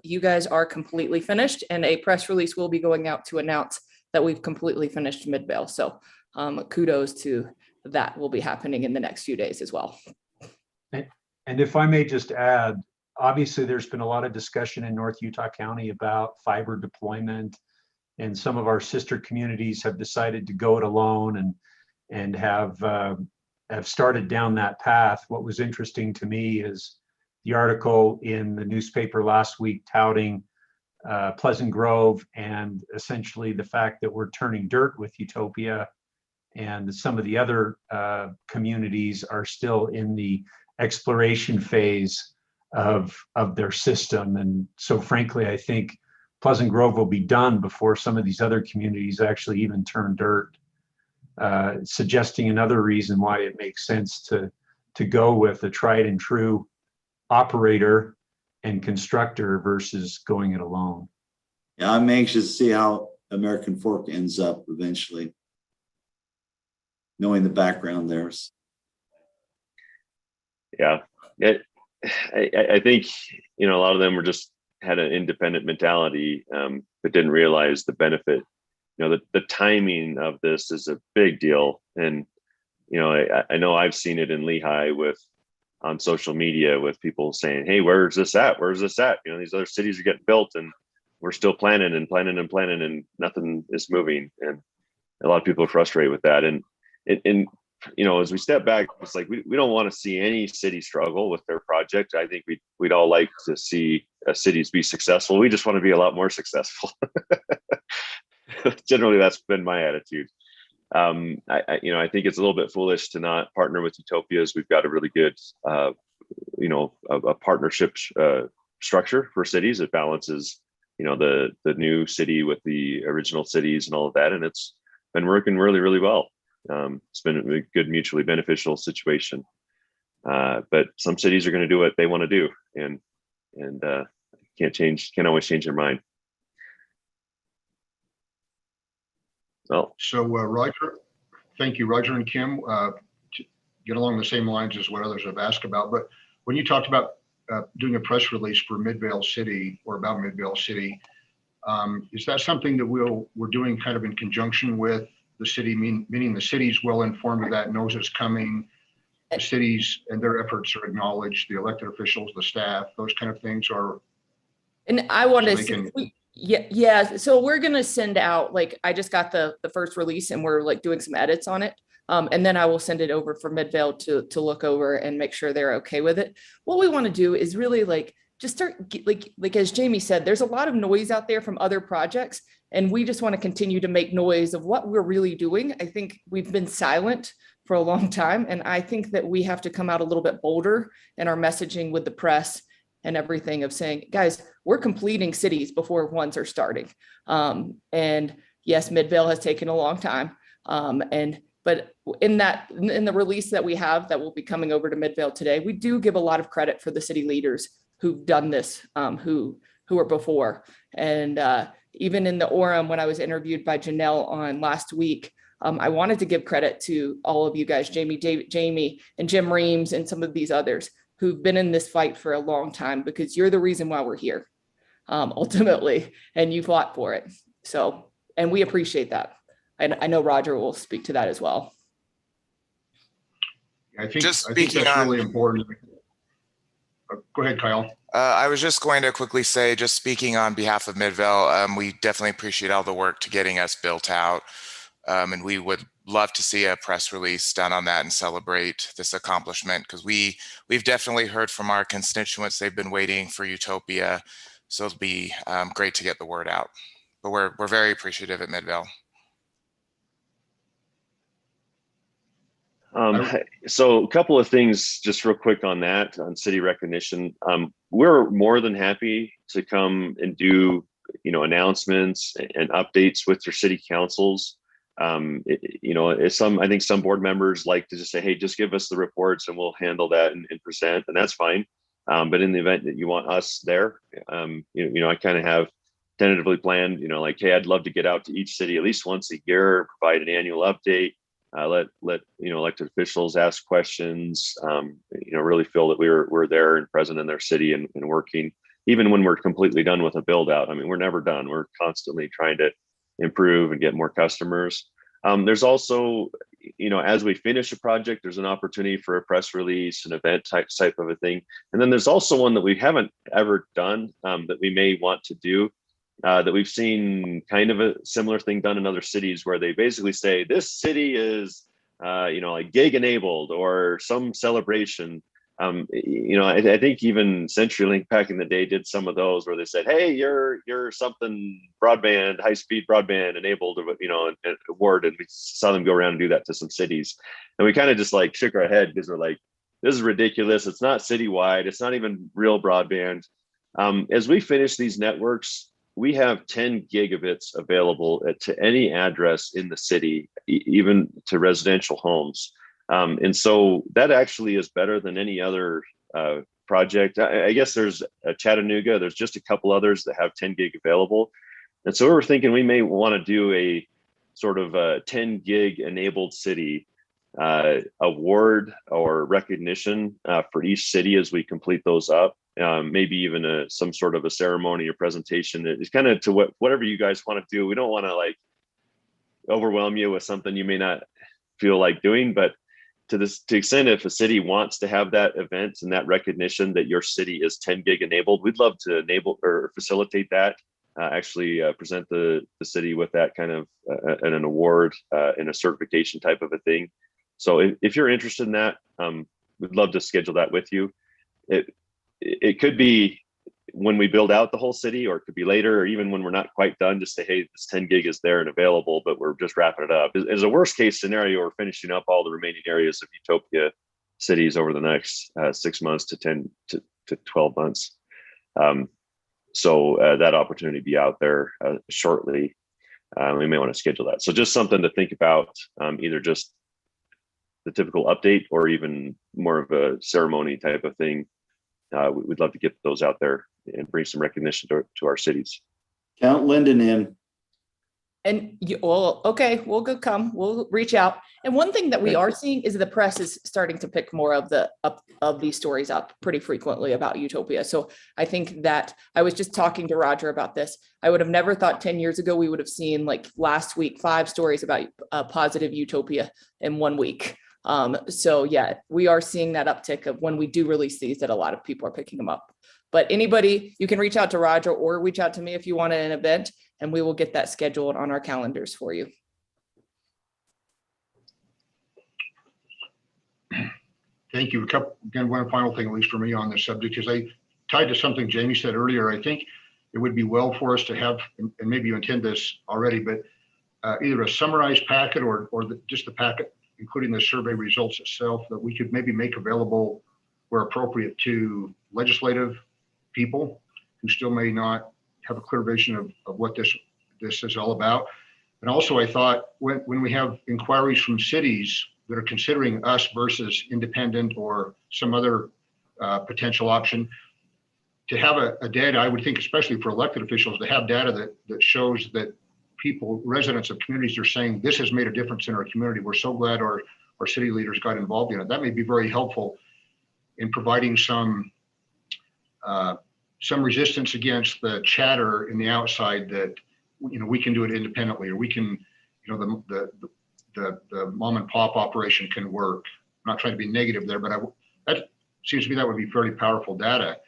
Speaker 3: you guys are completely finished, and a press release will be going out to announce that we've completely finished Midvale. So kudos to that, will be happening in the next few days as well.
Speaker 10: And if I may just add, obviously there's been a lot of discussion in North Utah County about fiber deployment, and some of our sister communities have decided to go it alone and have started down that path. What was interesting to me is the article in the newspaper last week touting Pleasant Grove, and essentially the fact that we're turning dirt with Utopia, and some of the other communities are still in the exploration phase of their system. And so frankly, I think Pleasant Grove will be done before some of these other communities actually even turn dirt, suggesting another reason why it makes sense to go with a tried and true operator and constructor versus going it alone.
Speaker 5: Yeah, I'm anxious to see how American Fork ends up eventually, knowing the background there.
Speaker 2: Yeah, I think a lot of them had an independent mentality, but didn't realize the benefit. The timing of this is a big deal, and I know I've seen it in Lehigh on social media with people saying, "Hey, where's this at? Where's this at? These other cities are getting built, and we're still planning, and nothing is moving." And a lot of people are frustrated with that. And as we step back, it's like we don't want to see any city struggle with their project. I think we'd all like to see cities be successful. We just want to be a lot more successful. Generally, that's been my attitude. I think it's a little bit foolish to not partner with Utopias. We've got a really good, a partnership structure for cities. It balances, the new city with the original cities and all of that, and it's been working really, really well. It's been a good mutually beneficial situation. But some cities are going to do what they want to do, and can't always change their mind. Well,
Speaker 6: so Roger, thank you, Roger and Kim. To get along the same lines as what others have asked about, but when you talked about doing a press release for Midvale City or about Midvale City, is that something that we're doing kind of in conjunction with the city, meaning the city's well informed of that, knows it's coming, the cities and their efforts are acknowledged, the elected officials, the staff, those kind of things are.
Speaker 3: And I want
Speaker 6: So
Speaker 3: to,
Speaker 6: they can-
Speaker 3: yeah. So we're going to send out, like, I just got the first release and we're like doing some edits on it. And then I will send it over for Midvale to look over and make sure they're okay with it. What we want to do is really like, just start, like as Jamie said, there's a lot of noise out there from other projects. And we just want to continue to make noise of what we're really doing. I think we've been silent for a long time. And I think that we have to come out a little bit bolder in our messaging with the press and everything of saying, guys, we're completing cities before ones are starting. And yes, Midvale has taken a long time. But in the release that we have that will be coming over to Midvale today, we do give a lot of credit for the city leaders who've done this, who were before. And even in the Orem, when I was interviewed by Janelle on last week, I wanted to give credit to all of you guys, Jamie and Jim Reams and some of these others who've been in this fight for a long time, because you're the reason why we're here, ultimately, and you fought for it. So, and we appreciate that. And I know Roger will speak to that as well.
Speaker 6: I think that's really important. Go ahead, Kyle.
Speaker 8: I was just going to quickly say, just speaking on behalf of Midvale, we definitely appreciate all the work to getting us built out. And we would love to see a press release done on that and celebrate this accomplishment, because we've definitely heard from our constituents. They've been waiting for Utopia. So it'll be great to get the word out. But we're very appreciative at Midvale.
Speaker 2: So a couple of things just real quick on that, on city recognition. We're more than happy to come and do, announcements and updates with your city councils. I think some board members like to just say, hey, just give us the reports and we'll handle that and present, and that's fine. But in the event that you want us there, I kind of have tentatively planned, like, hey, I'd love to get out to each city at least once a year, provide an annual update. Let elected officials ask questions, really feel that we're there and present in their city and working, even when we're completely done with a build out. I mean, we're never done. We're constantly trying to improve and get more customers. There's also, as we finish a project, there's an opportunity for a press release, an event type of a thing. And then there's also one that we haven't ever done that we may want to do. That we've seen kind of a similar thing done in other cities, where they basically say this city is, like gig enabled or some celebration. I think even CenturyLink back in the day did some of those where they said, hey, you're something broadband, high speed broadband enabled, an award. And we saw them go around and do that to some cities. And we kind of just like shook our head because we're like, this is ridiculous. It's not citywide. It's not even real broadband. As we finish these networks, we have 10 gigabits available to any address in the city, even to residential homes. And so that actually is better than any other project. I guess there's a Chattanooga, there's just a couple others that have 10 gig available. And so we were thinking we may want to do a sort of a 10 gig enabled city award or recognition for each city as we complete those up. Maybe even some sort of a ceremony or presentation. It's kind of to whatever you guys want to do. We don't want to like overwhelm you with something you may not feel like doing, but to the extent if a city wants to have that event and that recognition that your city is 10 gig enabled, we'd love to enable or facilitate that. Actually present the city with that kind of an award and a certification type of a thing. So if you're interested in that, we'd love to schedule that with you. It could be when we build out the whole city, or it could be later, or even when we're not quite done, just say, hey, this 10 gig is there and available, but we're just wrapping it up. As a worst case scenario, we're finishing up all the remaining areas of Utopia cities over the next 6 months to 10 to 12 months. So that opportunity be out there shortly. We may want to schedule that. So just something to think about, either just the typical update or even more of a ceremony type of thing. We'd love to get those out there and bring some recognition to our cities.
Speaker 5: Count Linden in.
Speaker 3: And okay, we'll come. We'll reach out. And one thing that we are seeing is the press is starting to pick more of these stories up pretty frequently about Utopia. So I think that I was just talking to Roger about this. I would have never thought 10 years ago we would have seen, like last week, 5 stories about positive Utopia in 1 week. So yeah, we are seeing that uptick of when we do release these, that a lot of people are picking them up. But anybody, you can reach out to Roger or reach out to me if you want an event, and we will get that scheduled on our calendars for you.
Speaker 6: Thank you. Again, one final thing, at least for me on this subject, is I tied to something Jamie said earlier. I think it would be well for us to have, and maybe you intend this already, but either a summarized packet or just the packet, including the survey results itself, that we could maybe make available where appropriate to legislative people who still may not have a clear vision of what this is all about. And also, I thought when we have inquiries from cities that are considering us versus independent or some other potential option, to have a data, I would think, especially for elected officials, to have data that shows that people, residents of communities, are saying this has made a difference in our community. We're so glad our city leaders got involved in it. That may be very helpful in providing some resistance against the chatter in the outside that, you know, we can do it independently, or we can, you know, the mom and pop operation can work. I'm not trying to be negative there, but that seems to me that would be fairly powerful data,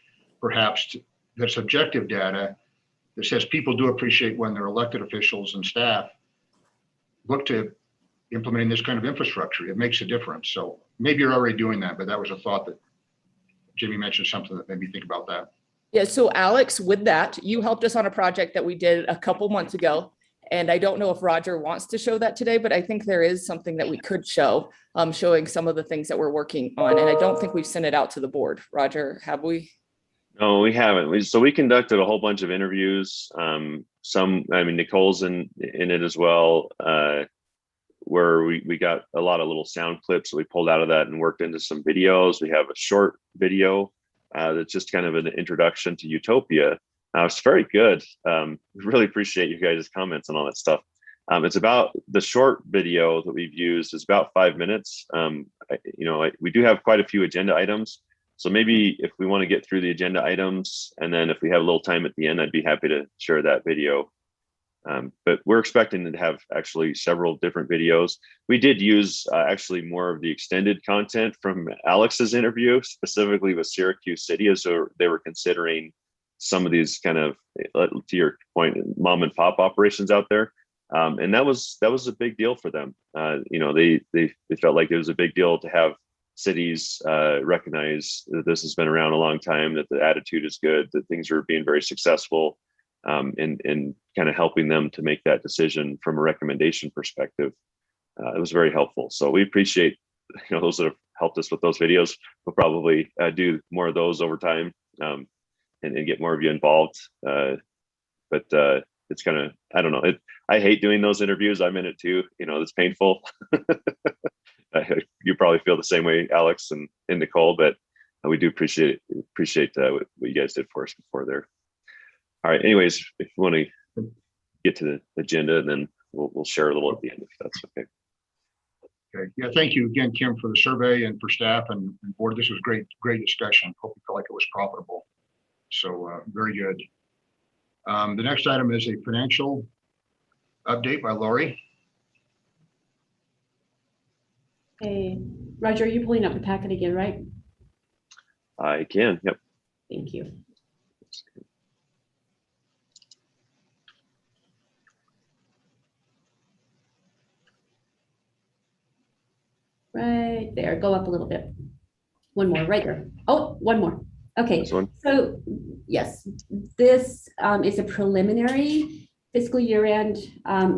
Speaker 6: perhaps that's objective data that says people do appreciate when their elected officials and staff look to implementing this kind of infrastructure. It makes a difference. So maybe you're already doing that, but that was a thought that Jimmy mentioned, something that made me think about that.
Speaker 3: Yeah, so Alex, with that, you helped us on a project that we did a couple months ago. And I don't know if Roger wants to show that today, but I think there is something that we could show, showing some of the things that we're working on. And I don't think we've sent it out to the board. Roger, have we?
Speaker 2: No, we haven't. So we conducted a whole bunch of interviews. Nicole's in it as well, where we got a lot of little sound clips that we pulled out of that and worked into some videos. We have a short video that's just kind of an introduction to Utopia. It's very good. Really appreciate you guys' comments and all that stuff. It's about the short video that we've used is about 5 minutes. We do have quite a few agenda items. So maybe if we want to get through the agenda items, and then if we have a little time at the end, I'd be happy to share that video. But we're expecting to have actually several different videos. We did use actually more of the extended content from Alex's interview, specifically with Syracuse City, as they were considering some of these kind of, to your point, mom and pop operations out there. And that was a big deal for them. They felt like it was a big deal to have cities recognize that this has been around a long time, that the attitude is good, that things are being very successful, and kind of helping them to make that decision from a recommendation perspective. It was very helpful. So we appreciate, those that have helped us with those videos. We'll probably do more of those over time, and get more of you involved. But it's kind of, I don't know. I hate doing those interviews. I'm in it too. It's painful. You probably feel the same way, Alex and Nicole, but we do appreciate what you guys did for us before there. All right. Anyways, if you want to get to the agenda, then we'll share a little at the end, if that's okay.
Speaker 6: Okay. Yeah. Thank you again, Kim, for the survey, and for staff and board. This was great discussion. Hope you felt like it was profitable. So very good. The next item is a financial update by Lori.
Speaker 9: Hey, Roger, are you pulling up the packet again, right?
Speaker 2: I can. Yep.
Speaker 9: Thank you. Right there. Go up a little bit. One more, right there. Oh, one more. Okay. So yes, this is a preliminary fiscal year-end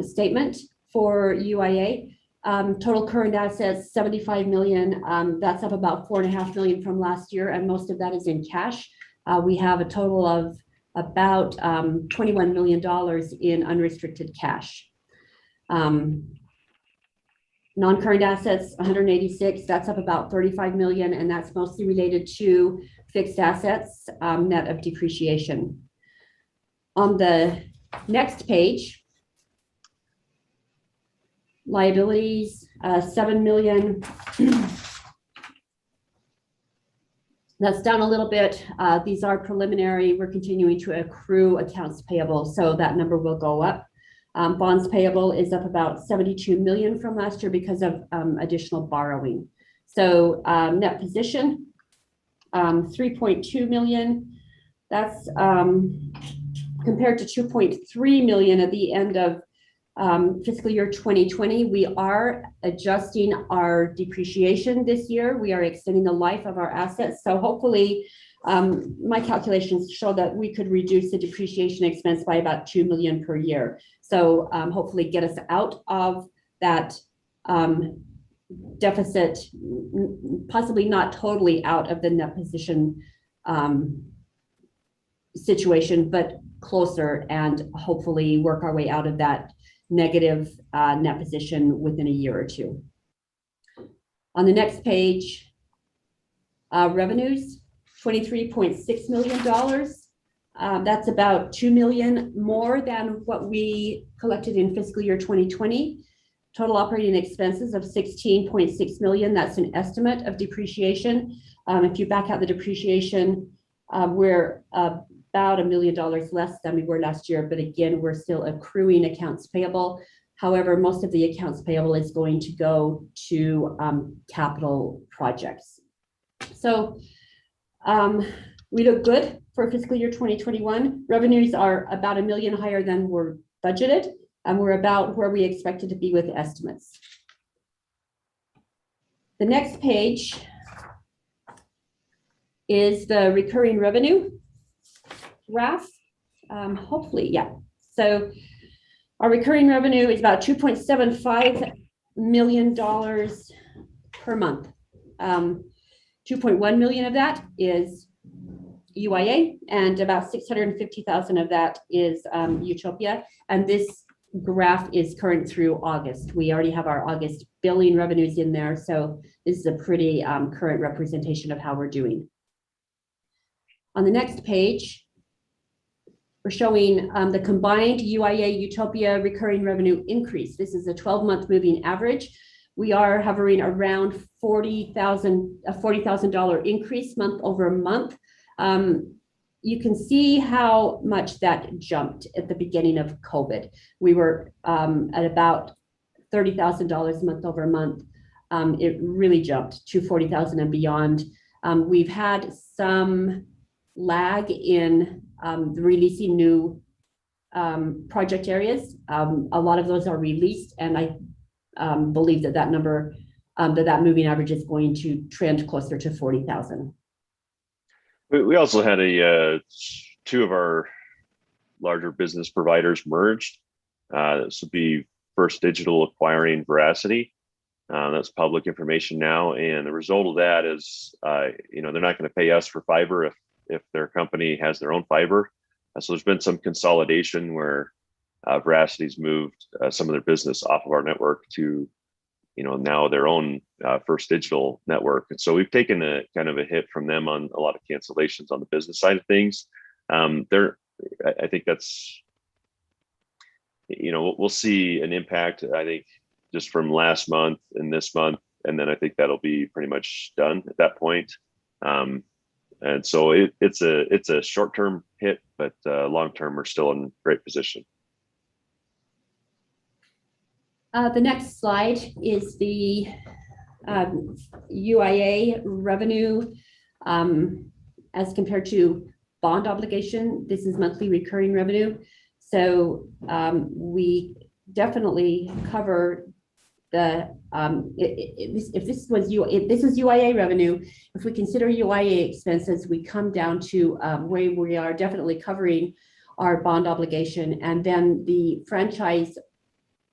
Speaker 9: statement for UIA. Total current assets, 75 million. That's up about 4.5 million from last year, and most of that is in cash. We have a total of about $21 million in unrestricted cash. Non-current assets, 186. That's up about 35 million, and that's mostly related to fixed assets, net of depreciation. On the next page, liabilities, 7 million. That's down a little bit. These are preliminary. We're continuing to accrue accounts payable, so that number will go up. Bonds payable is up about 72 million from last year because of additional borrowing. So net position, 3.2 million. That's compared to 2.3 million at the end of fiscal year 2020. We are adjusting our depreciation this year. We are extending the life of our assets. So hopefully, my calculations show that we could reduce the depreciation expense by about 2 million per year. So hopefully get us out of that deficit, possibly not totally out of the net position situation, but closer, and hopefully work our way out of that negative net position within a year or two. On the next page, revenues, $23.6 million. That's about 2 million more than what we collected in fiscal year 2020. Total operating expenses of 16.6 million. That's an estimate of depreciation. If you back out the depreciation, we're about $1 million less than we were last year, but again, we're still accruing accounts payable. However, most of the accounts payable is going to go to capital projects. So we look good for fiscal year 2021. Revenues are about $1 million higher than were budgeted, and we're about where we expected to be with estimates. The next page is the recurring revenue graph. Hopefully, yeah. So our recurring revenue is about $2.75 million per month. 2.1 million of that is UIA, and about 650,000 of that is Utopia. And this graph is current through August. We already have our August billing revenues in there, so this is a pretty current representation of how we're doing. On the next page, we're showing the combined UIA Utopia recurring revenue increase. This is a 12-month moving average. We are hovering around a $40,000 increase month over month. You can see how much that jumped at the beginning of COVID. We were at about $30,000 month over month. It really jumped to 40,000 and beyond. We've had some lag in releasing new project areas. A lot of those are released, and I believe that that number, that moving average is going to trend closer to 40,000.
Speaker 2: We also had two of our larger business providers merged. This would be First Digital acquiring Veracity. That's public information now, and the result of that is, they're not going to pay us for fiber if their company has their own fiber. So there's been some consolidation where Veracity's moved some of their business off of our network to, now their own First Digital network. And so we've taken a kind of a hit from them on a lot of cancellations on the business side of things. I think that's, we'll see an impact, I think, just from last month and this month. And then I think that'll be pretty much done at that point. And so it's a short-term hit, but long-term, we're still in great position.
Speaker 9: The next slide is the UIA revenue as compared to bond obligation. This is monthly recurring revenue. So we definitely cover the, if this was UIA revenue, if we consider UIA expenses, we come down to where we are definitely covering our bond obligation. And then the franchise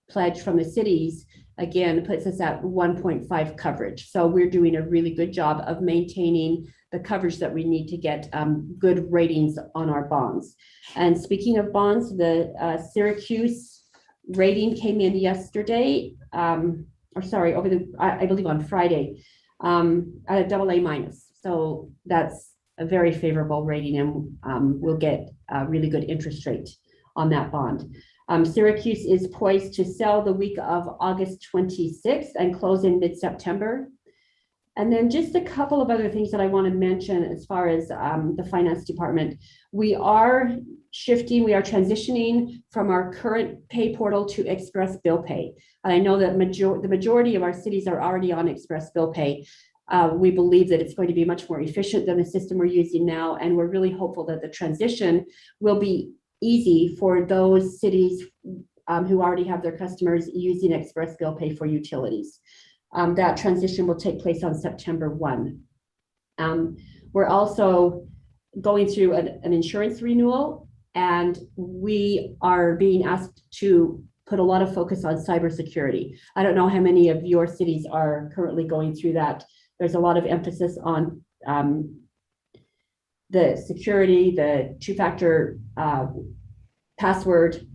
Speaker 9: pledge from the cities, again, puts us at 1.5 coverage. So we're doing a really good job of maintaining the coverage that we need to get good ratings on our bonds. And speaking of bonds, the Syracuse rating came in yesterday, I believe on Friday, at a AA-. So that's a very favorable rating, and we'll get a really good interest rate on that bond. Syracuse is poised to sell the week of August 26th and close in mid-September. And then just a couple of other things that I want to mention as far as the finance department. We are shifting, we are transitioning from our current pay portal to Express Bill Pay. And I know that the majority of our cities are already on Express Bill Pay. We believe that it's going to be much more efficient than the system we're using now. And we're really hopeful that the transition will be easy for those cities who already have their customers using Express Bill Pay for utilities. That transition will take place on September 1. We're also going through an insurance renewal, and we are being asked to put a lot of focus on cybersecurity. I don't know how many of your cities are currently going through that. There's a lot of emphasis on the security, the two-factor password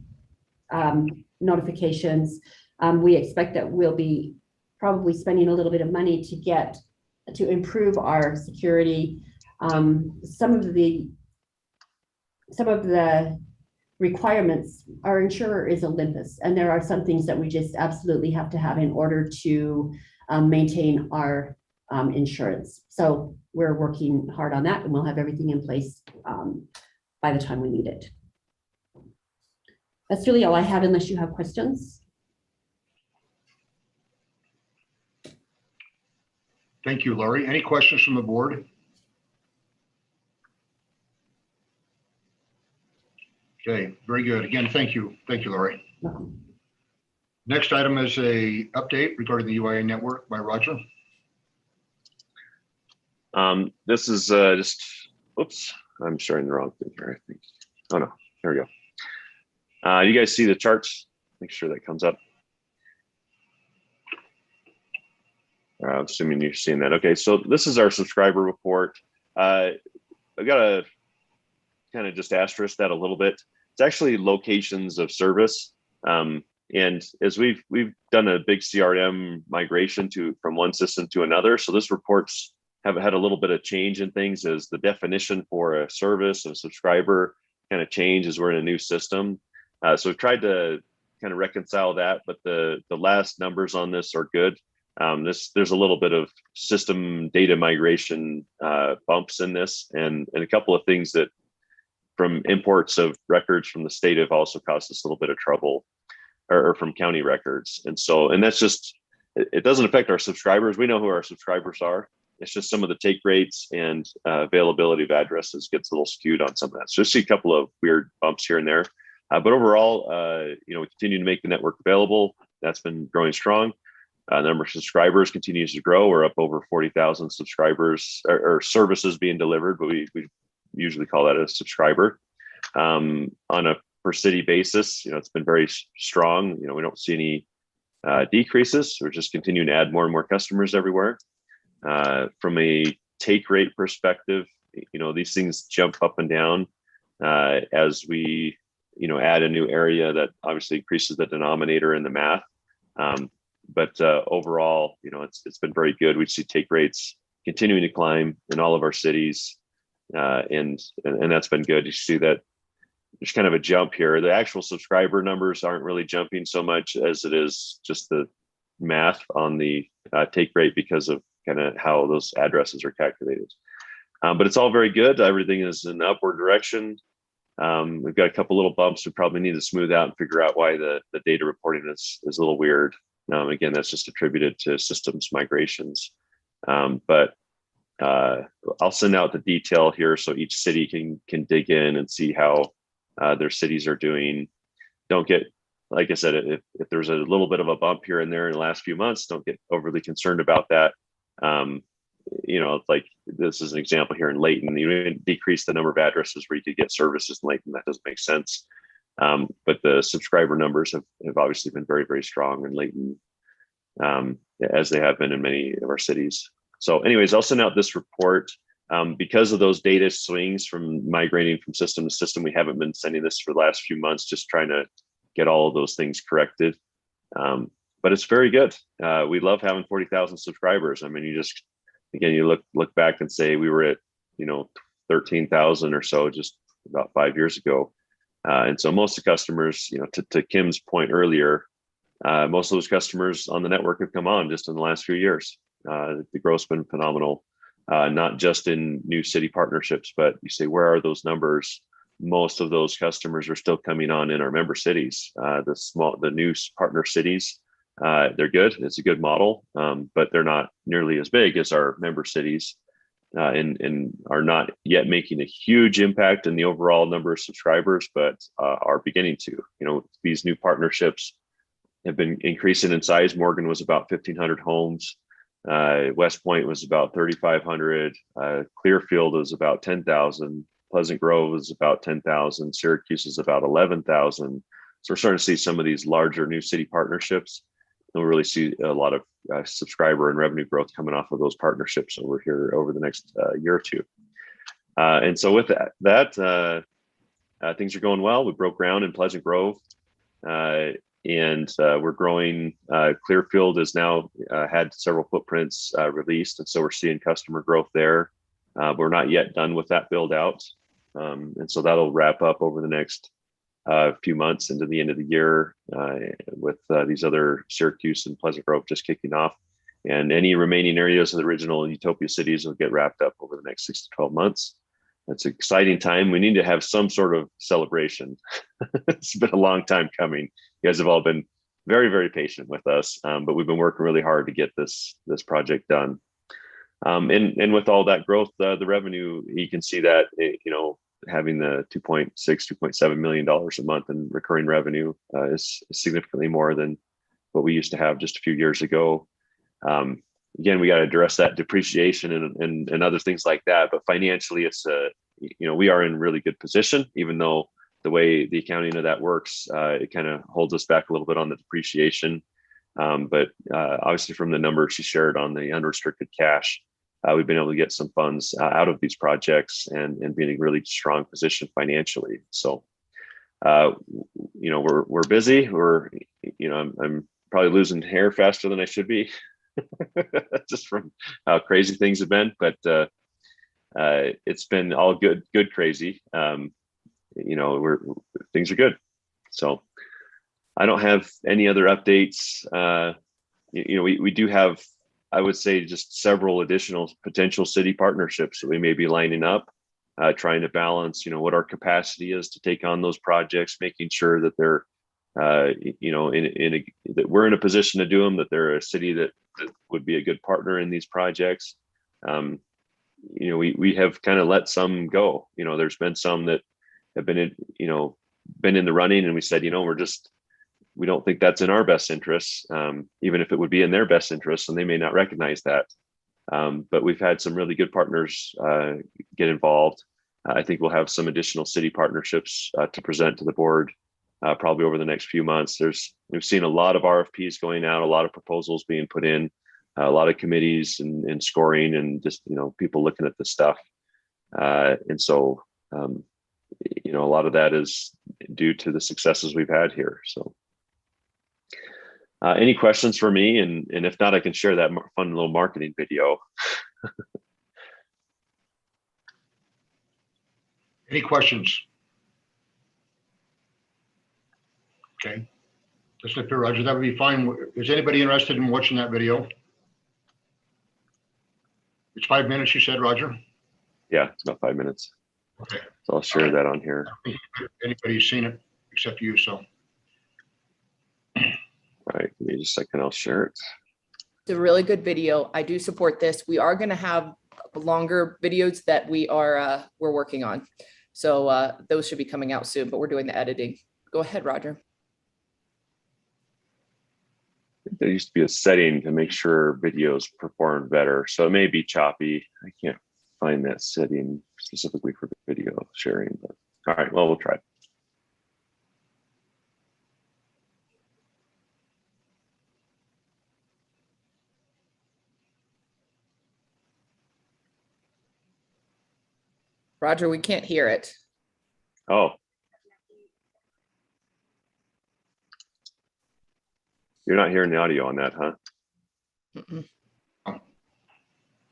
Speaker 9: notifications. We expect that we'll be probably spending a little bit of money to improve our security. Some of the requirements, our insurer is Olympus, and there are some things that we just absolutely have to have in order to maintain our insurance. So we're working hard on that, and we'll have everything in place by the time we need it. That's really all I have, unless you have questions.
Speaker 6: Thank you, Laurie. Any questions from the board? Okay, very good. Again, thank you. Thank you, Laurie. Next item is a update regarding the UIA network by Roger.
Speaker 2: This is just, oops, I'm sharing the wrong thing here, I think. Oh no, there we go. You guys see the charts? Make sure that comes up. Assuming you're seeing that. Okay, so this is our subscriber report. I've got to kind of just asterisk that a little bit. It's actually locations of service. And as we've done a big CRM migration from one system to another, so this reports have had a little bit of change in things as the definition for a service and a subscriber kind of change as we're in a new system. So we've tried to kind of reconcile that, but the last numbers on this are good. There's a little bit of system data migration bumps in this, and a couple of things that from imports of records from the state have also caused us a little bit of trouble, or from county records. And that's just, it doesn't affect our subscribers. We know who our subscribers are. It's just some of the take rates and availability of addresses gets a little skewed on some of that. So just see a couple of weird bumps here and there. But overall, we continue to make the network available. That's been growing strong. Number of subscribers continues to grow. We're up over 40,000 subscribers or services being delivered, but we usually call that a subscriber. On a per city basis, it's been very strong. We don't see any decreases. We're just continuing to add more and more customers everywhere. From a take rate perspective, these things jump up and down as we, add a new area that obviously increases the denominator in the math. But overall, it's been very good. We see take rates continuing to climb in all of our cities, and that's been good. You see that there's kind of a jump here. The actual subscriber numbers aren't really jumping so much as it is just the math on the take rate because of kind of how those addresses are calculated. But it's all very good. Everything is in the upward direction. We've got a couple little bumps we probably need to smooth out and figure out why the data reporting is a little weird. Again, that's just attributed to systems migrations. But I'll send out the detail here so each city can dig in and see how their cities are doing. Don't get, like I said, if there's a little bit of a bump here and there in the last few months, don't get overly concerned about that. Like this is an example here in Layton. You didn't decrease the number of addresses where you could get services in Layton. That doesn't make sense. But the subscriber numbers have obviously been very, very strong in Layton, as they have been in many of our cities. So anyways, I'll send out this report. Because of those data swings from migrating from system to system, we haven't been sending this for the last few months, just trying to get all of those things corrected. But it's very good. We love having 40,000 subscribers. I mean, you look back and say we were at, 13,000 or so just about 5 years ago. And so most of the customers, to Kim's point earlier, most of those customers on the network have come on just in the last few years. The growth's been phenomenal, not just in new city partnerships, but you say, where are those numbers? Most of those customers are still coming on in our member cities. The new partner cities, they're good. It's a good model, but they're not nearly as big as our member cities, and are not yet making a huge impact in the overall number of subscribers, but are beginning to. These new partnerships have been increasing in size. Morgan was about 1,500 homes. West Point was about 3,500. Clearfield is about 10,000. Pleasant Grove is about 10,000. Syracuse is about 11,000. So we're starting to see some of these larger new city partnerships. And we'll really see a lot of subscriber and revenue growth coming off of those partnerships over here over the next year or two. And so with that, things are going well. We broke ground in Pleasant Grove, and we're growing. Clearfield has now had several footprints released, and so we're seeing customer growth there. We're not yet done with that build out, and so that'll wrap up over the next few months into the end of the year, with these other Syracuse and Pleasant Grove just kicking off, and any remaining areas of the original Utopia cities will get wrapped up over the next 6 to 12 months. It's an exciting time. We need to have some sort of celebration. It's been a long time coming. You guys have all been very, very patient with us, but we've been working really hard to get this project done. And with all that growth, the revenue, you can see that, having the $2.7 million a month in recurring revenue is significantly more than what we used to have just a few years ago. Again, we got to address that depreciation and other things like that. But financially, it's we are in really good position, even though the way the accounting of that works, it kind of holds us back a little bit on the depreciation. But obviously, from the numbers she shared on the unrestricted cash, we've been able to get some funds out of these projects and be in a really strong position financially. So, we're busy. I'm probably losing hair faster than I should be. Just from how crazy things have been, but it's been all good crazy. Things are good. So I don't have any other updates. We do have, I would say, just several additional potential city partnerships that we may be lining up, trying to balance, what our capacity is to take on those projects, making sure that they're, that we're in a position to do them, that they're a city that would be a good partner in these projects. We have kind of let some go. There's been some that have been in the running, and we said, we don't think that's in our best interests, even if it would be in their best interests, and they may not recognize that. But we've had some really good partners get involved. I think we'll have some additional city partnerships to present to the board probably over the next few months. We've seen a lot of RFPs going out, a lot of proposals being put in, a lot of committees and scoring, and just people looking at this stuff. And so a lot of that is due to the successes we've had here. So any questions for me? And if not, I can share that fun little marketing video.
Speaker 6: Any questions? Okay. Listen up here, Roger. That would be fine. Is anybody interested in watching that video? It's 5 minutes, you said, Roger?
Speaker 2: Yeah, it's about 5 minutes.
Speaker 6: Okay.
Speaker 2: So I'll share that on here.
Speaker 6: Anybody's seen it except you, so.
Speaker 2: All right, give me just a second, I'll share it.
Speaker 3: It's a really good video. I do support this. We are going to have longer videos that we're working on. So those should be coming out soon, but we're doing the editing. Go ahead, Roger.
Speaker 2: There used to be a setting to make sure videos perform better. So it may be choppy. I can't find that setting specifically for video sharing, but all right, well, we'll try.
Speaker 3: Roger, we can't hear it.
Speaker 2: Oh. You're not hearing the audio on that, huh?
Speaker 3: Mm-mm.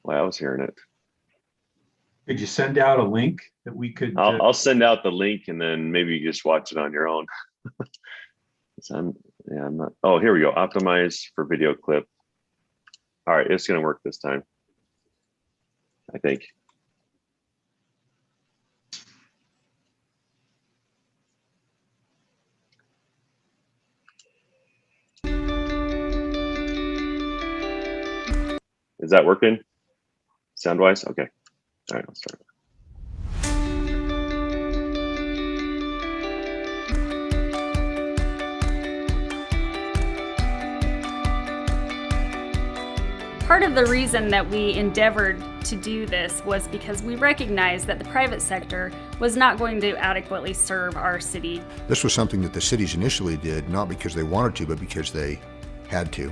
Speaker 2: Well, I was hearing it.
Speaker 10: Could you send out a link that we could?
Speaker 2: I'll send out the link, and then maybe you just watch it on your own. I'm not. Oh, here we go. Optimize for video clip. All right, it's gonna work this time, I think. Is that working? Sound wise? Okay. All right, I'll start.
Speaker 14: Part of the reason that we endeavored to do this was because we recognized that the private sector was not going to adequately serve our city.
Speaker 15: This was something that the cities initially did, not because they wanted to, but because they had to.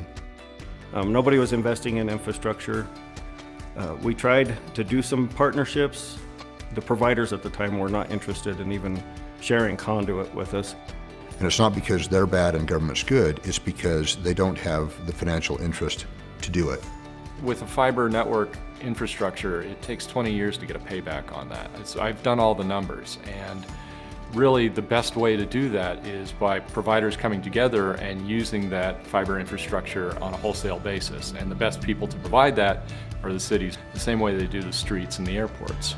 Speaker 11: Nobody was investing in infrastructure. We tried to do some partnerships. The providers at the time were not interested in even sharing conduit with us.
Speaker 15: And it's not because they're bad and government's good, it's because they don't have the financial interest to do it.
Speaker 16: With a fiber network infrastructure, it takes 20 years to get a payback on that. I've done all the numbers, and really the best way to do that is by providers coming together and using that fiber infrastructure on a wholesale basis. And the best people to provide that are the cities, the same way they do the streets and the airports.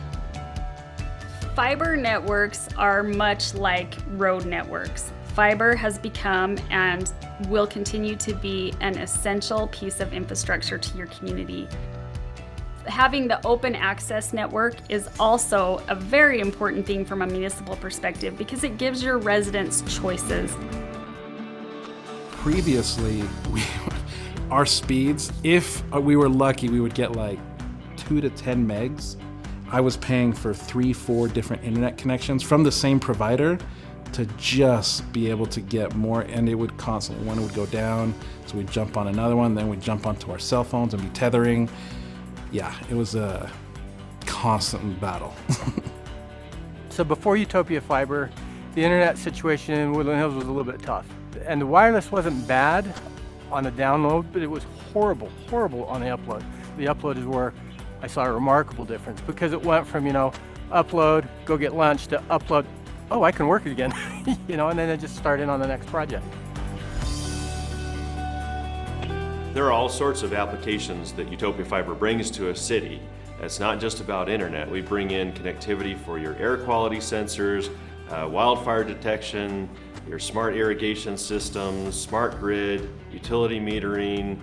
Speaker 14: Fiber networks are much like road networks. Fiber has become and will continue to be an essential piece of infrastructure to your community. Having the open access network is also a very important thing from a municipal perspective because it gives your residents choices.
Speaker 17: Previously, our speeds, if we were lucky, we would get like 2 to 10 megs. I was paying for 3-4 different internet connections from the same provider to just be able to get more, and it would constantly, one would go down, so we'd jump on another one, then we'd jump onto our cell phones and be tethering. Yeah, it was a constant battle.
Speaker 18: So before Utopia Fiber, the internet situation in Woodland Hills was a little bit tough. And the wireless wasn't bad on the download, but it was horrible on the upload. The upload is where I saw a remarkable difference because it went from, upload, go get lunch to upload, oh, I can work it again, and then I just start in on the next project.
Speaker 19: There are all sorts of applications that Utopia Fiber brings to a city. It's not just about internet. We bring in connectivity for your air quality sensors, wildfire detection, your smart irrigation systems, smart grid, utility metering,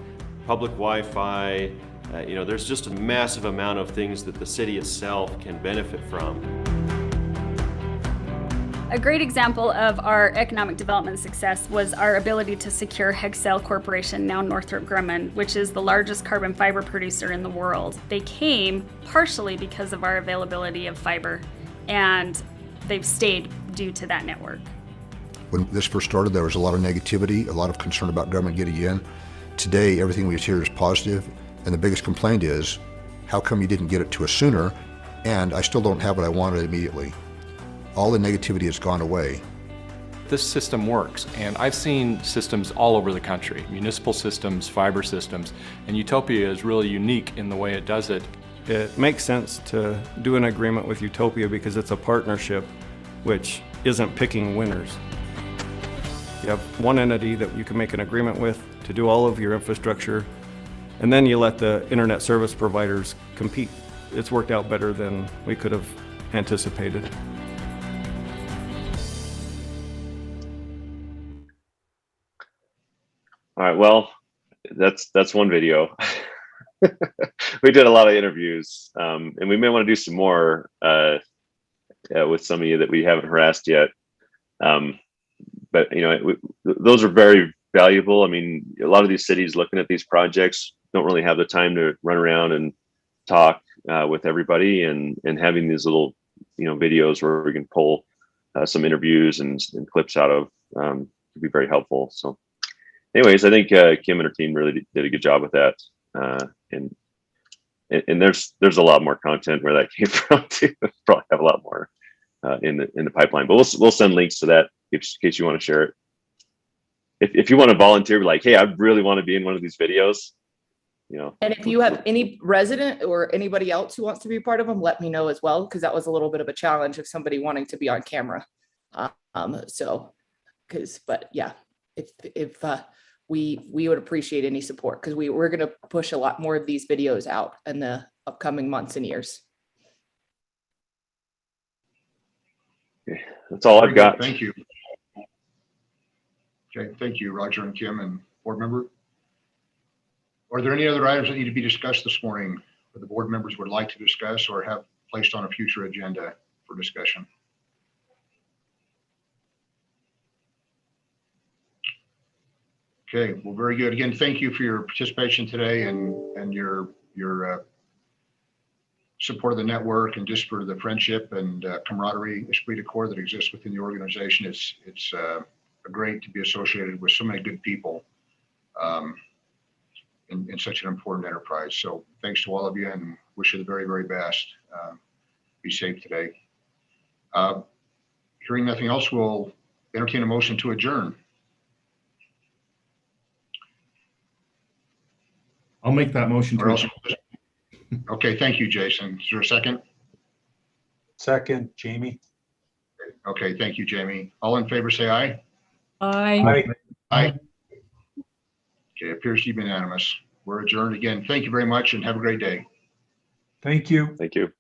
Speaker 19: public Wi-Fi. There's just a massive amount of things that the city itself can benefit from.
Speaker 14: A great example of our economic development success was our ability to secure Hexcel Corporation, now Northrop Grumman, which is the largest carbon fiber producer in the world. They came partially because of our availability of fiber, and they've stayed due to that network.
Speaker 15: When this first started, there was a lot of negativity, a lot of concern about government getting in. Today, everything we hear is positive, and the biggest complaint is, how come you didn't get it to us sooner? And I still don't have what I wanted immediately. All the negativity has gone away.
Speaker 16: This system works, and I've seen systems all over the country, municipal systems, fiber systems, and Utopia is really unique in the way it does it.
Speaker 11: It makes sense to do an agreement with Utopia because it's a partnership which isn't picking winners. You have one entity that you can make an agreement with to do all of your infrastructure, and then you let the internet service providers compete. It's worked out better than we could have anticipated.
Speaker 2: All right, well, that's one video. We did a lot of interviews, and we may want to do some more with some of you that we haven't harassed yet. But those are very valuable. I mean, a lot of these cities looking at these projects don't really have the time to run around and talk with everybody, and having these little videos where we can pull some interviews and clips out of could be very helpful. So anyways, I think Kim and her team really did a good job with that, and there's a lot more content where that came from too. Probably have a lot more in the pipeline, but we'll send links to that in case you want to share it. If you want to volunteer, like, hey, I really want to be in one of these videos,
Speaker 3: And if you have any resident or anybody else who wants to be part of them, let me know as well, because that was a little bit of a challenge of somebody wanting to be on camera. But yeah, if we would appreciate any support because we're going to push a lot more of these videos out in the upcoming months and years.
Speaker 2: That's all
Speaker 6: Very
Speaker 2: I've
Speaker 6: good.
Speaker 2: got.
Speaker 6: Thank you. Okay, thank you, Roger and Kim and board member. Are there any other items that need to be discussed this morning that the board members would like to discuss or have placed on a future agenda for discussion? Okay, well, very good. Again, thank you for your participation today and your support of the network and just for the friendship and camaraderie, esprit de corps that exists within the organization. It's great to be associated with so many good people in such an important enterprise. So thanks to all of you and wish you the very, very best. Be safe today. Hearing nothing else, we'll entertain a motion to adjourn.
Speaker 1: I'll make that motion.
Speaker 6: Or else, okay, thank you, Jason. Is there a second?
Speaker 10: Second, Jamie.
Speaker 6: Okay, thank you, Jamie. All in favor, say aye.
Speaker 4: Aye.
Speaker 6: Aye. Okay, appears to be unanimous. We're adjourned again. Thank you very much and have a great day.
Speaker 10: Thank you.
Speaker 2: Thank you.